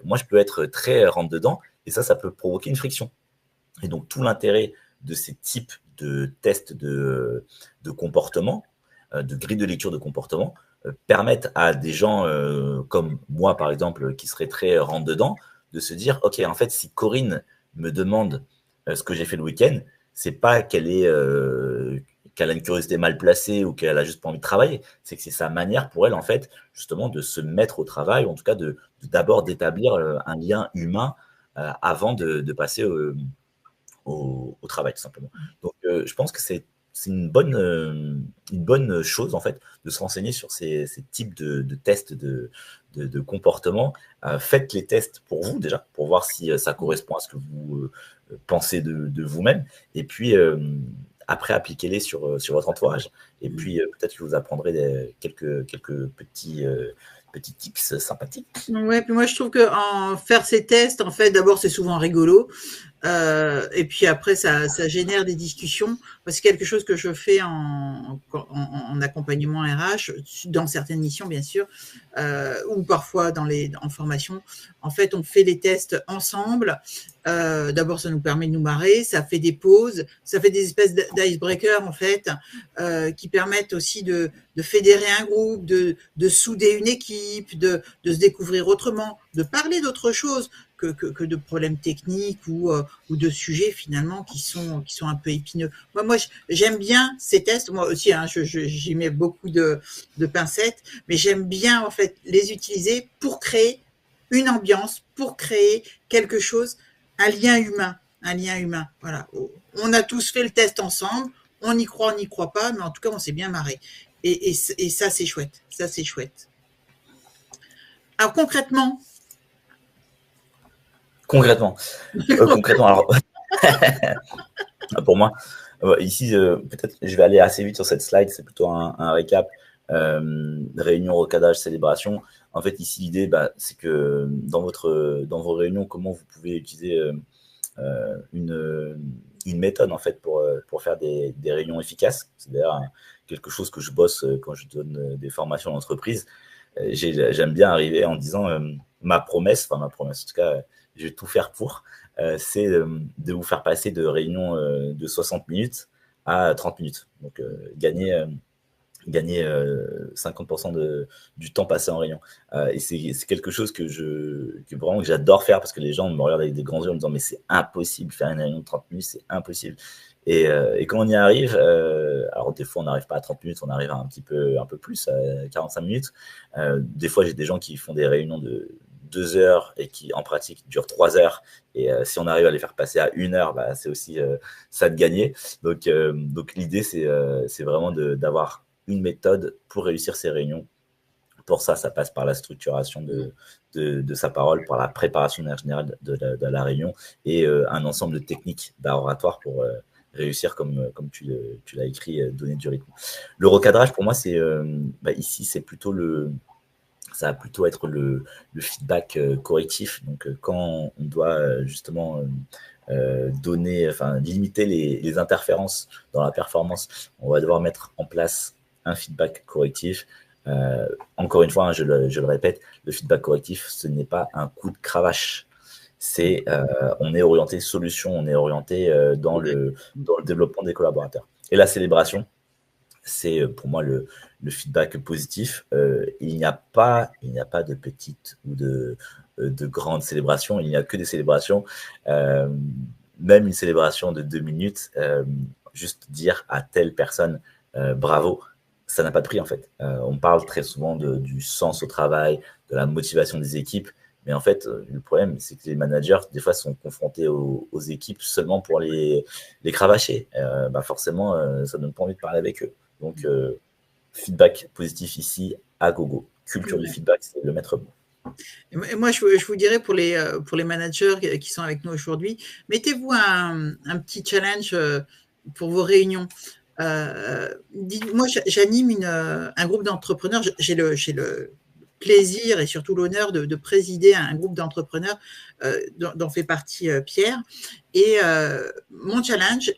Moi, je peux être très rentre-dedans, et ça peut provoquer une friction. Et donc, tout l'intérêt de ces types de tests de comportement, de grille de lecture de comportement, permettent à des gens comme moi, par exemple, qui seraient très rentre-dedans, de se dire, OK, en fait, si Corinne me demande ce que j'ai fait le week-end, c'est pas qu'elle a une curiosité mal placée ou qu'elle a juste pas envie de travailler, c'est que c'est sa manière pour elle, en fait, justement, de se mettre au travail, ou en tout cas d'abord d'établir un lien humain avant de passer au travail, tout simplement. Donc, je pense que c'est une bonne chose, en fait, de se renseigner sur ces types de tests de comportement. Faites les tests pour vous, déjà, pour voir si ça correspond à ce que vous pensez de vous-même. Et puis, après, appliquez-les sur votre entourage. Et puis, peut-être que vous apprendrez quelques petits tips sympathiques. Ouais, puis moi je trouve que faire ces tests, en fait, d'abord c'est souvent rigolo, et puis après ça génère des discussions. C'est quelque chose que je fais en accompagnement RH, dans certaines missions bien sûr, ou parfois en formation. En fait, on fait les tests ensemble. D'abord, ça nous permet de nous marrer, ça fait des pauses, ça fait des espèces d'icebreakers en fait, qui permettent aussi de fédérer un groupe, de souder une équipe, de se découvrir autrement, de parler d'autre chose que de problèmes techniques ou de sujets finalement qui sont un peu épineux. Moi j'aime bien ces tests. Moi aussi, hein, j'y mets beaucoup de pincettes, mais j'aime bien en fait les utiliser pour créer une ambiance, pour créer quelque chose, un lien humain. Voilà. On a tous fait le test ensemble. On y croit, on n'y croit pas, mais en tout cas, on s'est bien marré. Et ça, c'est chouette. Ça, c'est chouette. Alors, concrètement. Concrètement, alors, pour moi, ici, peut-être je vais aller assez vite sur cette slide, c'est plutôt un récap. Réunion, recadage, célébration. En fait, ici, l'idée, c'est que dans vos réunions, comment vous pouvez utiliser une méthode en fait pour faire des réunions efficaces. C'est d'ailleurs quelque chose que je bosse quand je donne des formations en entreprise. J'aime bien arriver en disant ma promesse, en tout cas, je vais tout faire pour, c'est de vous faire passer de réunions de 60 minutes à 30 minutes. Donc, gagner 50% du temps passé en réunion. Et c'est quelque chose que j'adore faire, parce que les gens me regardent avec des grands yeux en me disant mais c'est impossible, faire une réunion de 30 minutes, c'est impossible. Et quand on y arrive, alors des fois on n'arrive pas à 30 minutes, on arrive à un peu plus, à 45 minutes. Des fois j'ai des gens qui font des réunions de 2 heures et qui en pratique durent 3 heures. Et si on arrive à les faire passer à 1 heure, c'est aussi ça de gagner. Donc l'idée c'est vraiment d'avoir une méthode pour réussir ces réunions. Pour ça, ça passe par la structuration de sa parole, par la préparation générale de la réunion, et un ensemble de techniques d'oratoire pour réussir, comme tu l'as écrit, donner du rythme. Le recadrage, pour moi, ici, c'est plutôt ça va plutôt être le feedback correctif. Donc, quand on doit justement limiter les interférences dans la performance, on va devoir mettre en place un feedback correctif. Encore une fois, hein, je le répète, le feedback correctif, ce n'est pas un coup de cravache. On est orienté solution, on est orienté dans le développement des collaborateurs. Et la célébration, c'est pour moi le feedback positif. Il n'y a pas de petites ou de grandes célébrations, il n'y a que des célébrations. Même une célébration de 2 minutes, juste dire à telle personne bravo, ça n'a pas de prix en fait. On parle très souvent du sens au travail, de la motivation des équipes, mais en fait, le problème, c'est que les managers, des fois, sont confrontés aux équipes seulement pour les cravacher. Forcément, ça ne donne pas envie de parler avec eux. Donc, feedback positif ici, à gogo. Culture du feedback, c'est le maître mot. Et moi, je vous dirais pour les managers qui sont avec nous aujourd'hui, mettez-vous un petit challenge pour vos réunions. Moi, j'anime un groupe d'entrepreneurs. J'ai le plaisir et surtout l'honneur de présider un groupe d'entrepreneurs dont fait partie Pierre. Et mon challenge,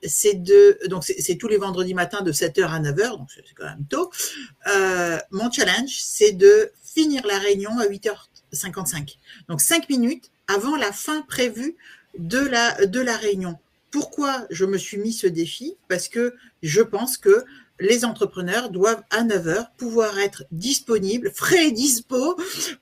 donc c'est tous les vendredis matins de 7h à 9h, donc c'est quand même tôt. Mon challenge, c'est de finir la réunion à 8h55. Donc 5 minutes avant la fin prévue de la réunion. Pourquoi je me suis mis ce défi? Parce que je pense que les entrepreneurs doivent à 9h pouvoir être disponibles, frais et dispo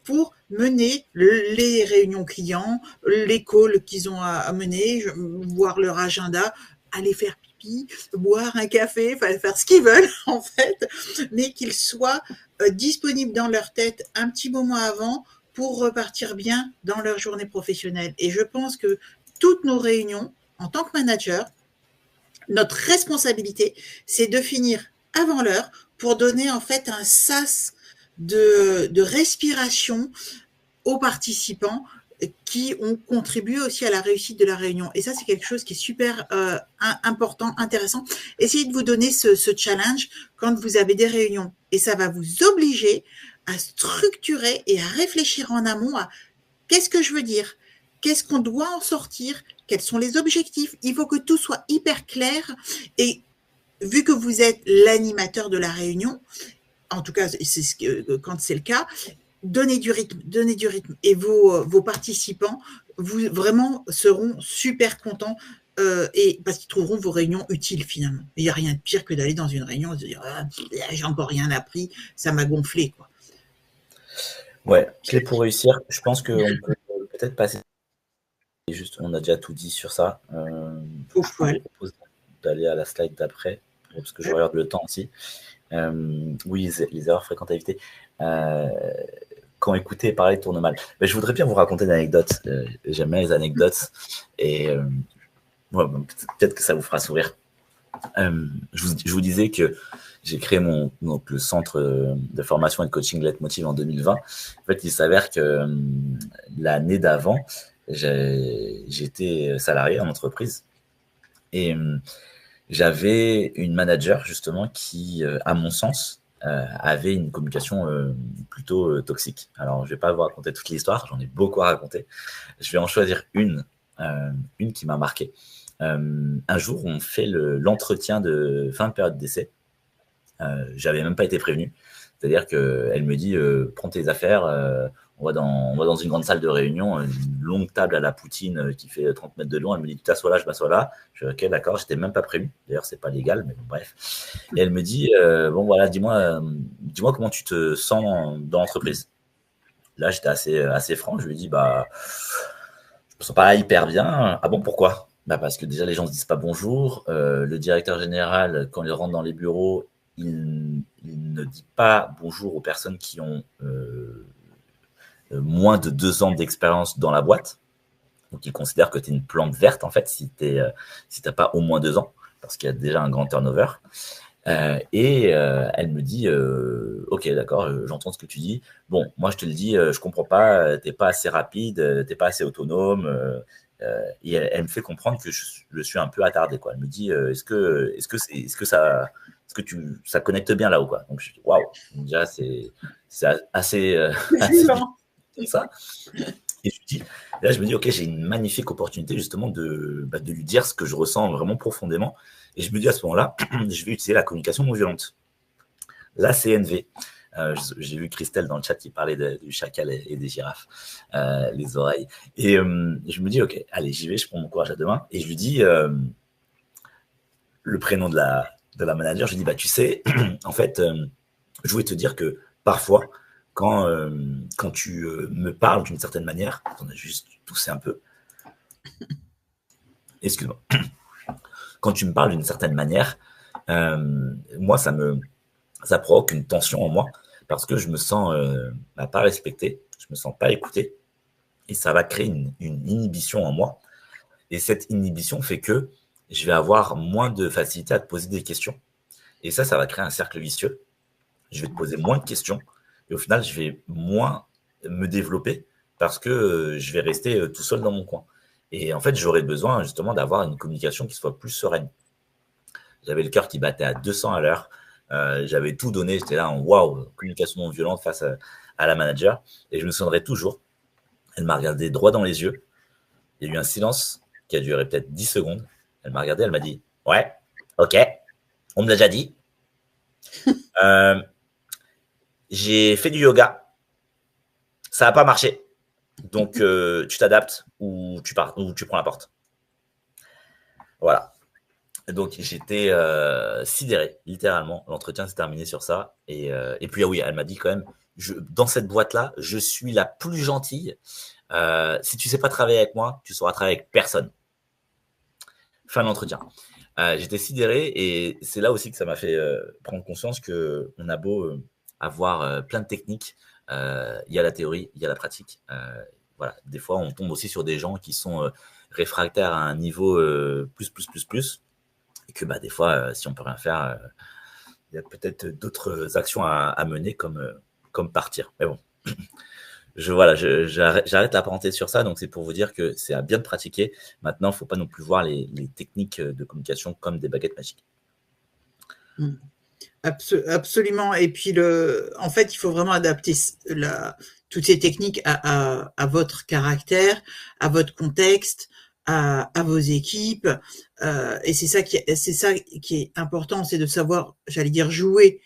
pour mener les réunions clients, les calls qu'ils ont à mener, voir leur agenda, aller faire pipi, boire un café, faire ce qu'ils veulent en fait, mais qu'ils soient disponibles dans leur tête un petit moment avant pour repartir bien dans leur journée professionnelle. Et je pense que toutes nos réunions, en tant que manager, notre responsabilité, c'est de finir avant l'heure pour donner en fait un sas de respiration aux participants qui ont contribué aussi à la réussite de la réunion. Et ça, c'est quelque chose qui est super important, intéressant. Essayez de vous donner ce challenge quand vous avez des réunions. Et ça va vous obliger à structurer et à réfléchir en amont à qu'est-ce que je veux dire, qu'est-ce qu'on doit en sortir, quels sont les objectifs. Il faut que tout soit hyper clair. Et vu que vous êtes l'animateur de la réunion, en tout cas, quand c'est le cas, donnez du rythme. Et vos participants vraiment seront super contents et parce qu'ils trouveront vos réunions utiles finalement. Il n'y a rien de pire que d'aller dans une réunion et se dire j'ai encore rien appris, ça m'a gonflé, quoi. Ouais, clé pour réussir, je pense qu'on peut peut-être passer. Juste, on a déjà tout dit sur ça. Au je poil. propose d'aller à la slide d'après, parce que je regarde le temps aussi. Oui, les erreurs fréquentes à éviter. Quand écouter et parler tourne mal. Mais je voudrais bien vous raconter une anecdote. J'aime bien les anecdotes. Et peut-être que ça vous fera sourire. Je vous disais que j'ai créé le centre de formation et de coaching Leitmotiv en 2020. En fait, il s'avère que l'année d'avant, j'étais salarié en entreprise et j'avais une manager justement qui, à mon sens, avait une communication plutôt toxique. Alors, je vais pas vous raconter toute l'histoire, j'en ai beaucoup à raconter. Je vais en choisir une qui m'a marqué. Un jour, on fait l'entretien de fin de période d'essai. J'avais même pas été prévenu. C'est-à-dire qu'elle me dit prends tes affaires, on va dans une grande salle de réunion, une longue table à la Poutine qui fait 30 mètres de long. Elle me dit tu t'assois là, je m'assois là. Je dis ok, d'accord, j'étais même pas prévenu. D'ailleurs, c'est pas légal, mais bon, bref. Et elle me dit bon voilà, dis-moi comment tu te sens dans l'entreprise. Là, j'étais assez franc. Je lui dis je me sens pas hyper bien. Ah bon, pourquoi? Parce que déjà les gens se disent pas bonjour. Le directeur général, quand il rentre dans les bureaux, il ne dit pas bonjour aux personnes qui ont moins de 2 ans d'expérience dans la boîte. Donc, il considère que tu es une plante verte, en fait, si tu n'as pas au moins 2 ans, parce qu'il y a déjà un grand turnover. Elle me dit ok, d'accord, j'entends ce que tu dis. Bon, moi, je te le dis, je comprends pas, tu n'es pas assez rapide, tu n'es pas assez autonome. Et elle me fait comprendre que je suis un peu attardé, quoi. Elle me dit, est-ce que ça connecte bien là-haut, quoi. Donc je dis, waouh, déjà c'est assez, assez vite Violent. ça. Et là, je me dis, ok, j'ai une magnifique opportunité justement de lui dire ce que je ressens vraiment profondément. Et je me dis à ce moment-là, je vais utiliser la communication non violente, la CNV. J'ai vu Christelle dans le chat qui parlait du chacal et des girafes, les oreilles. Et je me dis, ok, allez, j'y vais, je prends mon courage à deux mains. Et je lui dis le prénom de la manager. Je lui dis, bah, tu sais, en fait, je voulais te dire que parfois, quand tu me parles d'une certaine manière, on a juste toussé un peu. Excuse-moi. Quand tu me parles d'une certaine manière, moi, ça provoque une tension en moi parce que je me sens pas respecté, je me sens pas écouté et ça va créer une inhibition en moi. Et cette inhibition fait que je vais avoir moins de facilité à te poser des questions. Et ça va créer un cercle vicieux. Je vais te poser moins de questions et au final, je vais moins me développer parce que je vais rester tout seul dans mon coin. Et en fait, j'aurais besoin justement d'avoir une communication qui soit plus sereine. J'avais le cœur qui battait à 200 à l'heure. J'avais tout donné. J'étais là en waouh, communication non violente face à la manager. Et je me souviendrai toujours. Elle m'a regardé droit dans les yeux. Il y a eu un silence qui a duré peut-être 10 secondes. Elle m'a regardé, elle m'a dit ouais, ok, on me l'a déjà dit. J'ai fait du yoga. Ça n'a pas marché. Donc, tu t'adaptes ou tu pars, ou tu prends la porte. Voilà. Donc, j'étais sidéré, littéralement. L'entretien s'est terminé sur ça. Et puis, ah oui, elle m'a dit quand même, dans cette boîte-là, je suis la plus gentille. Si tu sais pas travailler avec moi, tu sauras travailler avec personne. Fin de l'entretien. J'étais sidéré et c'est là aussi que ça m'a fait prendre conscience que on a beau avoir plein de techniques, il y a la théorie, il y a la pratique. Voilà, des fois on tombe aussi sur des gens qui sont réfractaires à un niveau plus et que des fois si on peut rien faire, il y a peut-être d'autres actions à mener comme partir. Mais bon. J'arrête la parenthèse sur ça, donc c'est pour vous dire que c'est à bien de pratiquer. Maintenant, il ne faut pas non plus voir les techniques de communication comme des baguettes magiques. Absolument. Et puis, en fait, il faut vraiment adapter toutes ces techniques à votre caractère, à votre contexte, à vos équipes. Et c'est ça qui est important, c'est de savoir, j'allais dire, jouer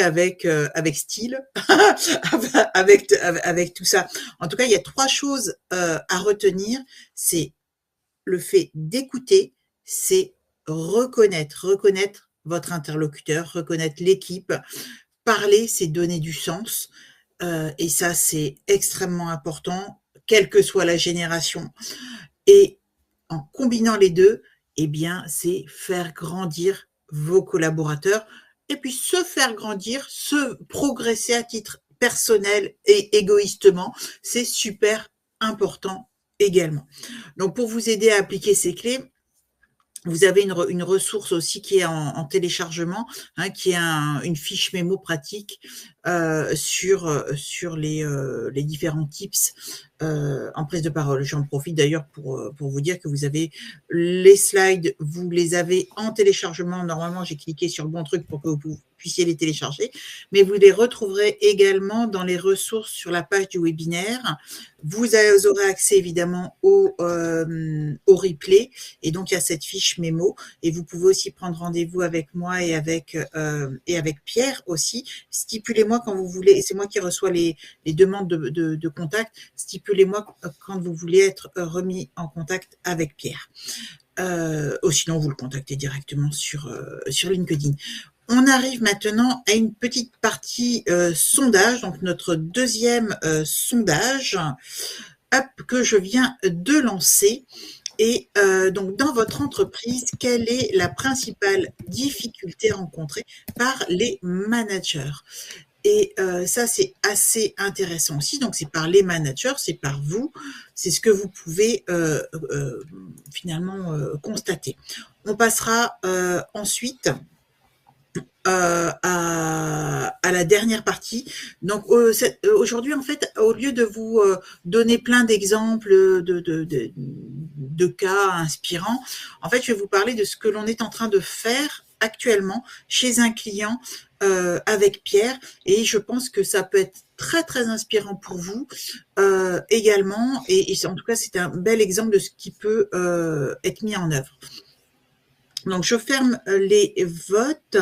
avec style, avec tout ça. En tout cas, il y a 3 choses à retenir. C'est le fait d'écouter, c'est reconnaître votre interlocuteur, reconnaître l'équipe. Parler, c'est donner du sens. Et ça, c'est extrêmement important, quelle que soit la génération. Et en combinant les deux, eh bien, c'est faire grandir vos collaborateurs et puis se faire grandir, se progresser à titre personnel et égoïstement. C'est super important également. Donc, pour vous aider à appliquer ces clés, vous avez une ressource aussi qui est en téléchargement, qui est une fiche mémo pratique sur les différents tips en prise de parole. J'en profite d'ailleurs pour vous dire que vous avez les slides, vous les avez en téléchargement. Normalement, j'ai cliqué sur le bon truc pour que vous puissiez les télécharger, mais vous les retrouverez également dans les ressources sur la page du webinaire. Vous aurez accès évidemment au replay et donc il y a cette fiche mémo et vous pouvez aussi prendre rendez-vous avec moi et avec Pierre aussi. Stipulez-moi quand vous voulez, c'est moi qui reçois les demandes de contact, stipulez-moi quand vous voulez être remis en contact avec Pierre. Ou sinon vous le contactez directement sur LinkedIn. On arrive maintenant à une petite partie sondage, donc notre deuxième sondage que je viens de lancer. Et donc, dans votre entreprise, quelle est la principale difficulté rencontrée par les managers? Et ça, c'est assez intéressant aussi. Donc, c'est par les managers, c'est par vous, c'est ce que vous pouvez finalement constater. On passera ensuite à la dernière partie. Donc aujourd'hui, en fait, au lieu de vous donner plein d'exemples de cas inspirants, en fait, je vais vous parler de ce que l'on est en train de faire actuellement chez un client avec Pierre, et je pense que ça peut être très très inspirant pour vous également, et en tout cas c'est un bel exemple de ce qui peut être mis en œuvre. Donc, je ferme les votes.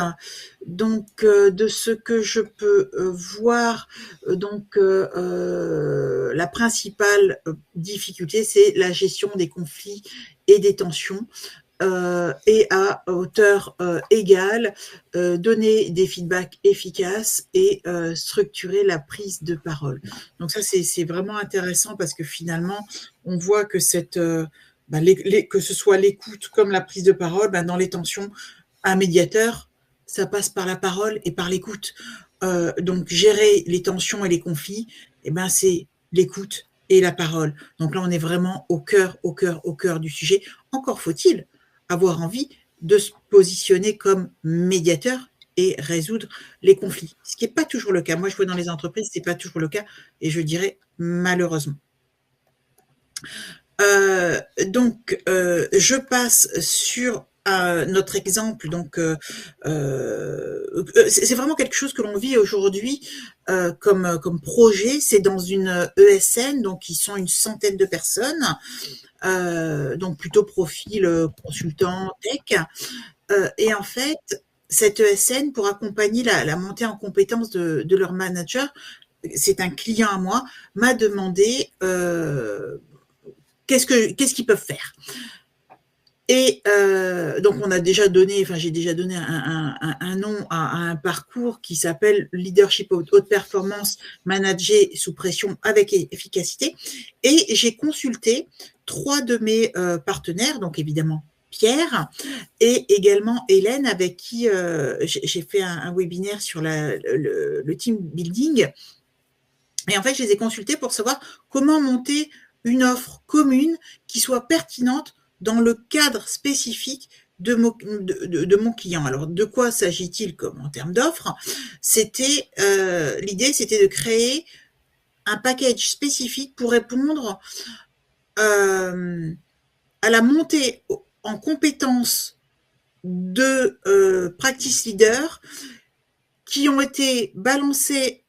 Donc, de ce que je peux voir, donc la principale difficulté, c'est la gestion des conflits et des tensions. Et à hauteur égale, donner des feedbacks efficaces et structurer la prise de parole. Donc ça, c'est vraiment intéressant parce que finalement, on voit que que ce soit l'écoute comme la prise de parole, dans les tensions, un médiateur, ça passe par la parole et par l'écoute. Donc gérer les tensions et les conflits, c'est l'écoute et la parole. Donc là, on est vraiment au cœur du sujet. Encore faut-il avoir envie de se positionner comme médiateur et résoudre les conflits. Ce qui n'est pas toujours le cas. Moi, je vois dans les entreprises, ce n'est pas toujours le cas, et je dirais malheureusement. Donc, je passe sur notre exemple. Donc, c'est vraiment quelque chose que l'on vit aujourd'hui comme projet. C'est dans une ESN, donc ils sont une centaine de personnes, donc plutôt profil consultant tech. Et en fait, cette ESN, pour accompagner la montée en compétence de leur manager, c'est un client à moi, m'a demandé qu'est-ce qu'ils peuvent faire. Et donc on a déjà donné, j'ai déjà donné un nom à un parcours qui s'appelle Leadership Haute Performance, manager sous pression avec efficacité. Et j'ai consulté 3 de mes partenaires, donc évidemment Pierre et également Hélène, avec qui j'ai fait un webinaire sur le team building. Et en fait, je les ai consultés pour savoir comment monter une offre commune qui soit pertinente dans le cadre spécifique de mon client. Alors, de quoi s'agit-il en termes d'offres? L'idée, c'était de créer un package spécifique pour répondre à la montée en compétences de practice leaders qui ont été balancés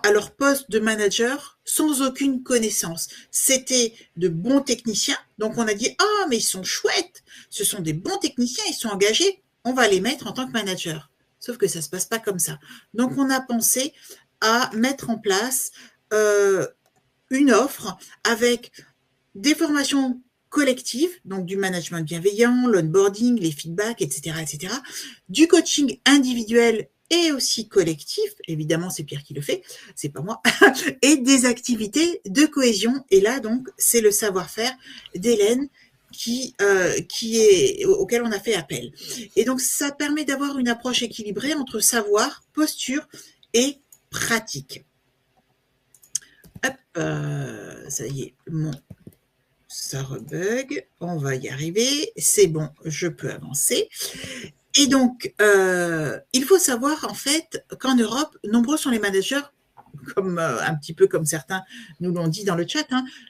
à leur poste de manager sans aucune connaissance. C'était de bons techniciens, donc on a dit « Ah, mais ils sont chouettes, ce sont des bons techniciens, ils sont engagés, on va les mettre en tant que manager. » Sauf que ça ne se passe pas comme ça. Donc on a pensé à mettre en place une offre avec des formations collectives, donc du management bienveillant, l'onboarding, les feedbacks, etc., etc., du coaching individuel et aussi collectif, évidemment c'est Pierre qui le fait, c'est pas moi, et des activités de cohésion. Et là donc c'est le savoir-faire d'Hélène auquel on a fait appel. Et donc ça permet d'avoir une approche équilibrée entre savoir, posture et pratique. Hop, ça y est, ça rebug, on va y arriver, c'est bon, je peux avancer. Et donc, il faut savoir en fait qu'en Europe, nombreux sont les managers, un petit peu comme certains nous l'ont dit dans le chat,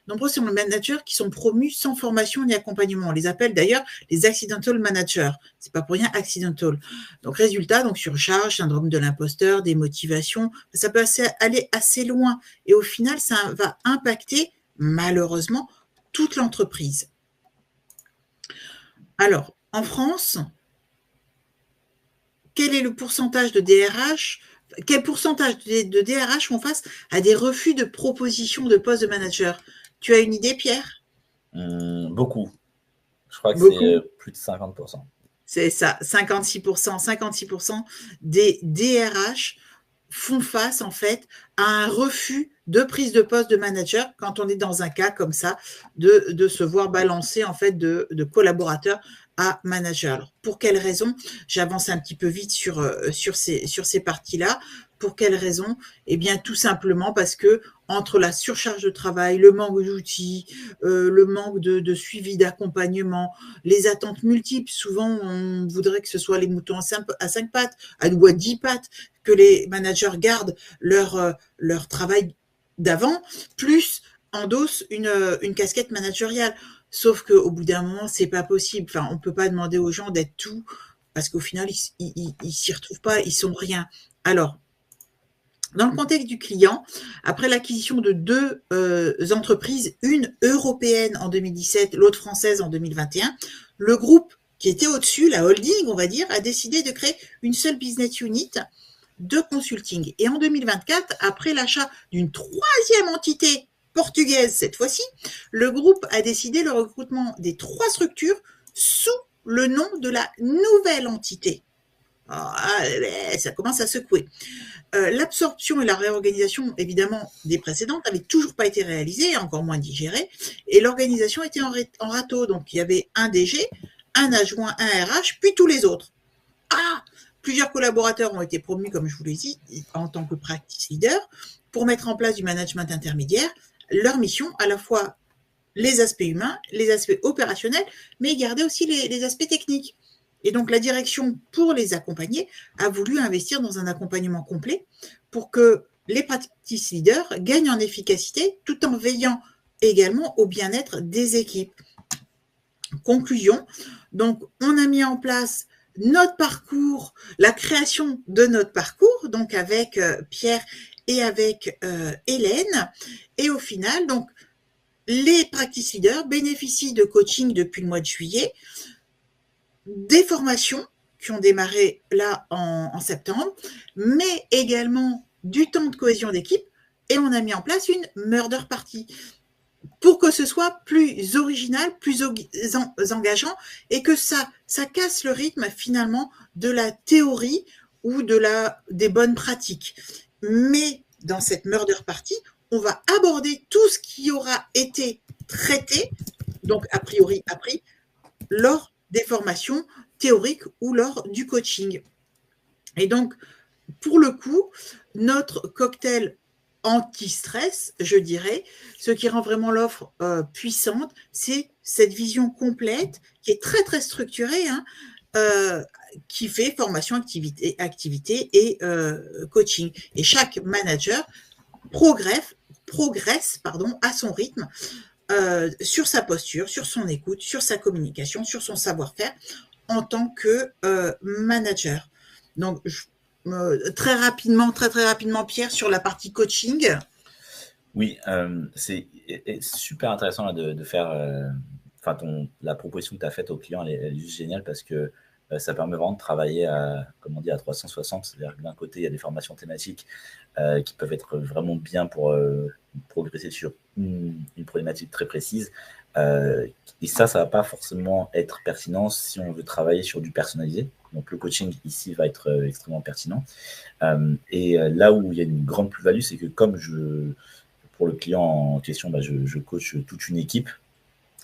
nombreux sont les managers qui sont promus sans formation ni accompagnement. On les appelle d'ailleurs les accidental managers. C'est pas pour rien accidental. Donc résultat, donc surcharge, syndrome de l'imposteur, démotivation, ça peut aller assez loin. Et au final, ça va impacter malheureusement toute l'entreprise. Alors, en France, quel est le pourcentage de DRH? Quel pourcentage de DRH font face à des refus de propositions de poste de manager? Tu as une idée, Pierre? Beaucoup. Je crois que c'est plus de 50%. C'est ça, 56%. 56% des DRH font face en fait à un refus de prise de poste de manager quand on est dans un cas comme ça de se voir balancer en fait de collaborateurs à manager. Alors, pour quelles raisons? J'avance un petit peu vite sur ces parties-là. Pour quelles raisons? Eh bien, tout simplement parce que entre la surcharge de travail, le manque d'outils, le manque de suivi, d'accompagnement, les attentes multiples. Souvent, on voudrait que ce soit les moutons à 5 pattes, ou à 10 pattes, que les managers gardent leur travail d'avant, plus endossent une casquette managériale. Sauf qu'au bout d'un moment, c'est pas possible. Enfin, on peut pas demander aux gens d'être tout, parce qu'au final, ils s'y retrouvent pas, ils sont rien. Alors, dans le contexte du client, après l'acquisition de deux entreprises, une européenne en 2017, l'autre française en 2021, le groupe qui était au-dessus, la holding, on va dire, a décidé de créer une seule business unit de consulting. Et en 2024, après l'achat d'une troisième entité portugaise cette fois-ci, le groupe a décidé le recrutement des 3 structures sous le nom de la nouvelle entité. Ah, ça commence à secouer. L'absorption et la réorganisation, évidemment, des précédentes n'avaient toujours pas été réalisées, encore moins digérées, et l'organisation était en râteau. Donc, il y avait un DG, un adjoint, un RH, puis tous les autres. Ah, plusieurs collaborateurs ont été promus, comme je vous l'ai dit, en tant que practice leader, pour mettre en place du management intermédiaire. Leur mission, à la fois les aspects humains, les aspects opérationnels, mais garder aussi les aspects techniques. Et donc, la direction, pour les accompagner, a voulu investir dans un accompagnement complet pour que les practice leaders gagnent en efficacité tout en veillant également au bien-être des équipes. Conclusion, donc on a mis en place notre parcours, la création de notre parcours, donc avec Pierre et avec Hélène. Et au final, donc, les practice leaders bénéficient de coaching depuis le mois de juillet, des formations qui ont démarré là en septembre, mais également du temps de cohésion d'équipe, et on a mis en place une murder party pour que ce soit plus original, plus engageant, et que ça casse le rythme finalement de la théorie ou des bonnes pratiques. Mais dans cette murder party, on va aborder tout ce qui aura été traité, donc a priori appris, lors des formations théoriques ou lors du coaching. Et donc, pour le coup, notre cocktail anti-stress, je dirais, ce qui rend vraiment l'offre puissante, c'est cette vision complète qui est très, très structurée, qui fait formation, activité et coaching. Et chaque manager progresse à son rythme, sur sa posture, sur son écoute, sur sa communication, sur son savoir-faire en tant que manager. Donc, très rapidement, Pierre, sur la partie coaching. Oui, c'est super intéressant là, de faire la proposition que tu as faite au client, elle est juste géniale parce que ça permet vraiment de travailler à 360. C'est-à-dire que d'un côté, il y a des formations thématiques qui peuvent être vraiment bien pour progresser sur une problématique très précise. Et ça va pas forcément être pertinent si on veut travailler sur du personnalisé. Donc le coaching ici va être extrêmement pertinent. Et là où il y a une grande plus-value, c'est que comme pour le client en question, je coach toute une équipe,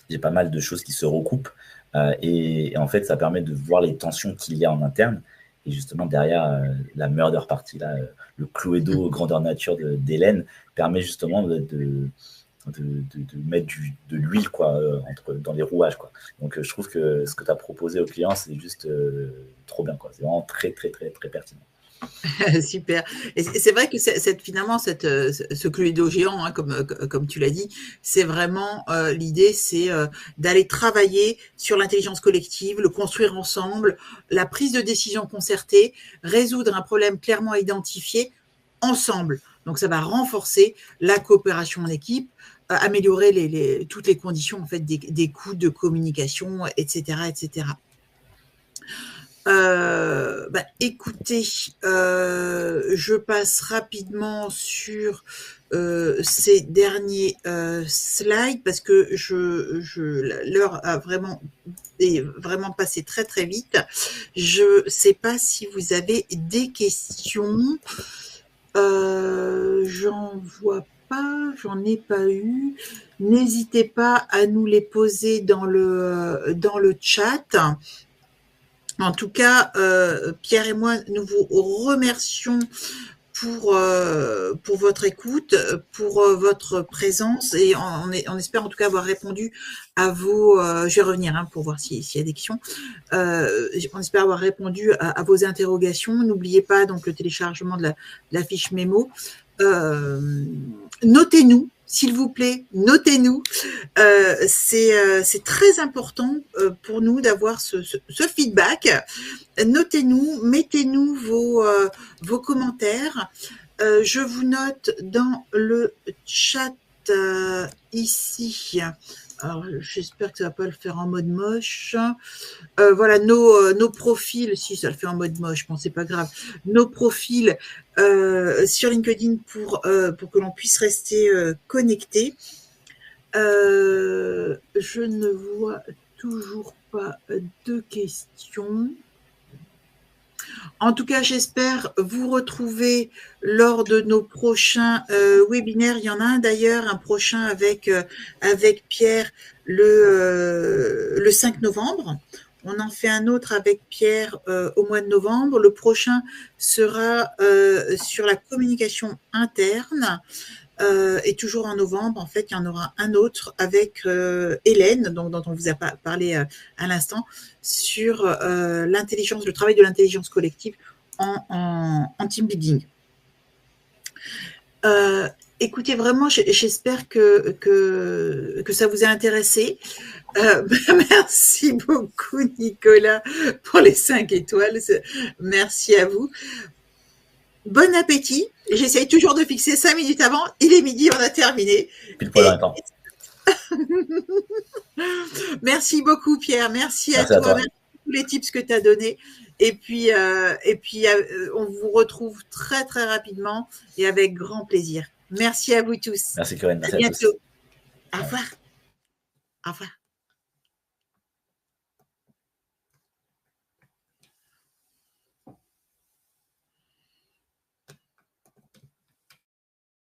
j'ai pas mal de choses qui se recoupent. Et en fait, ça permet de voir les tensions qu'il y a en interne. Et justement, derrière la murder party, là, le Cluedo grandeur nature d'Hélène permet justement de mettre de l'huile dans les rouages. Quoi. Donc, je trouve que ce que tu as proposé au client, c'est juste trop bien. Quoi. C'est vraiment très, très, très, très pertinent. Super. Et c'est vrai que finalement, ce Cluedo géant, comme tu l'as dit, c'est vraiment l'idée, c'est d'aller travailler sur l'intelligence collective, le construire ensemble, la prise de décision concertée, résoudre un problème clairement identifié ensemble. Donc, ça va renforcer la coopération en équipe, améliorer toutes les conditions en fait d'écoute, de communication, etc., etc. Écoutez, je passe rapidement sur ces derniers slides parce que l'heure est vraiment passé très très vite. Je ne sais pas si vous avez des questions. J'en vois pas, j'en ai pas eu. n'hésitez pas à nous les poser dans le chat. En tout cas, Pierre et moi, nous vous remercions pour votre écoute, pour votre présence, et on espère en tout cas avoir répondu à vos... je vais revenir pour voir s'il y a des questions. On espère avoir répondu à vos interrogations. N'oubliez pas donc le téléchargement de la fiche mémo. Notez-nous, s'il vous plaît, notez-nous. C'est très important pour nous d'avoir ce feedback. Notez-nous, mettez-nous vos commentaires. Je vous note dans le chat ici. Alors, j'espère que ça ne va pas le faire en mode moche. Voilà, nos profils, si ça le fait en mode moche, bon, c'est pas grave. Nos profils sur LinkedIn pour que l'on puisse rester connecté. Je ne vois toujours pas de questions. En tout cas, j'espère vous retrouver lors de nos prochains webinaires. Il y en a un d'ailleurs, un prochain avec Pierre le 5 novembre. On en fait un autre avec Pierre au mois de novembre. Le prochain sera sur la communication interne. Et toujours en novembre, en fait, il y en aura un autre avec Hélène, dont on vous a parlé à l'instant, sur le travail de l'intelligence collective en team building. Écoutez, vraiment, j'espère que ça vous a intéressé. Merci beaucoup, Nicolas, pour les 5 étoiles. Merci à vous. Bon appétit. J'essaye toujours de fixer 5 minutes avant. Il est midi, on a terminé. Pile poil en temps. Merci beaucoup, Pierre. Merci à toi. Merci pour tous les tips que tu as donnés. Et puis, on vous retrouve très, très rapidement et avec grand plaisir. Merci à vous tous. Merci, Corinne. Merci à bientôt. Au revoir. Au revoir.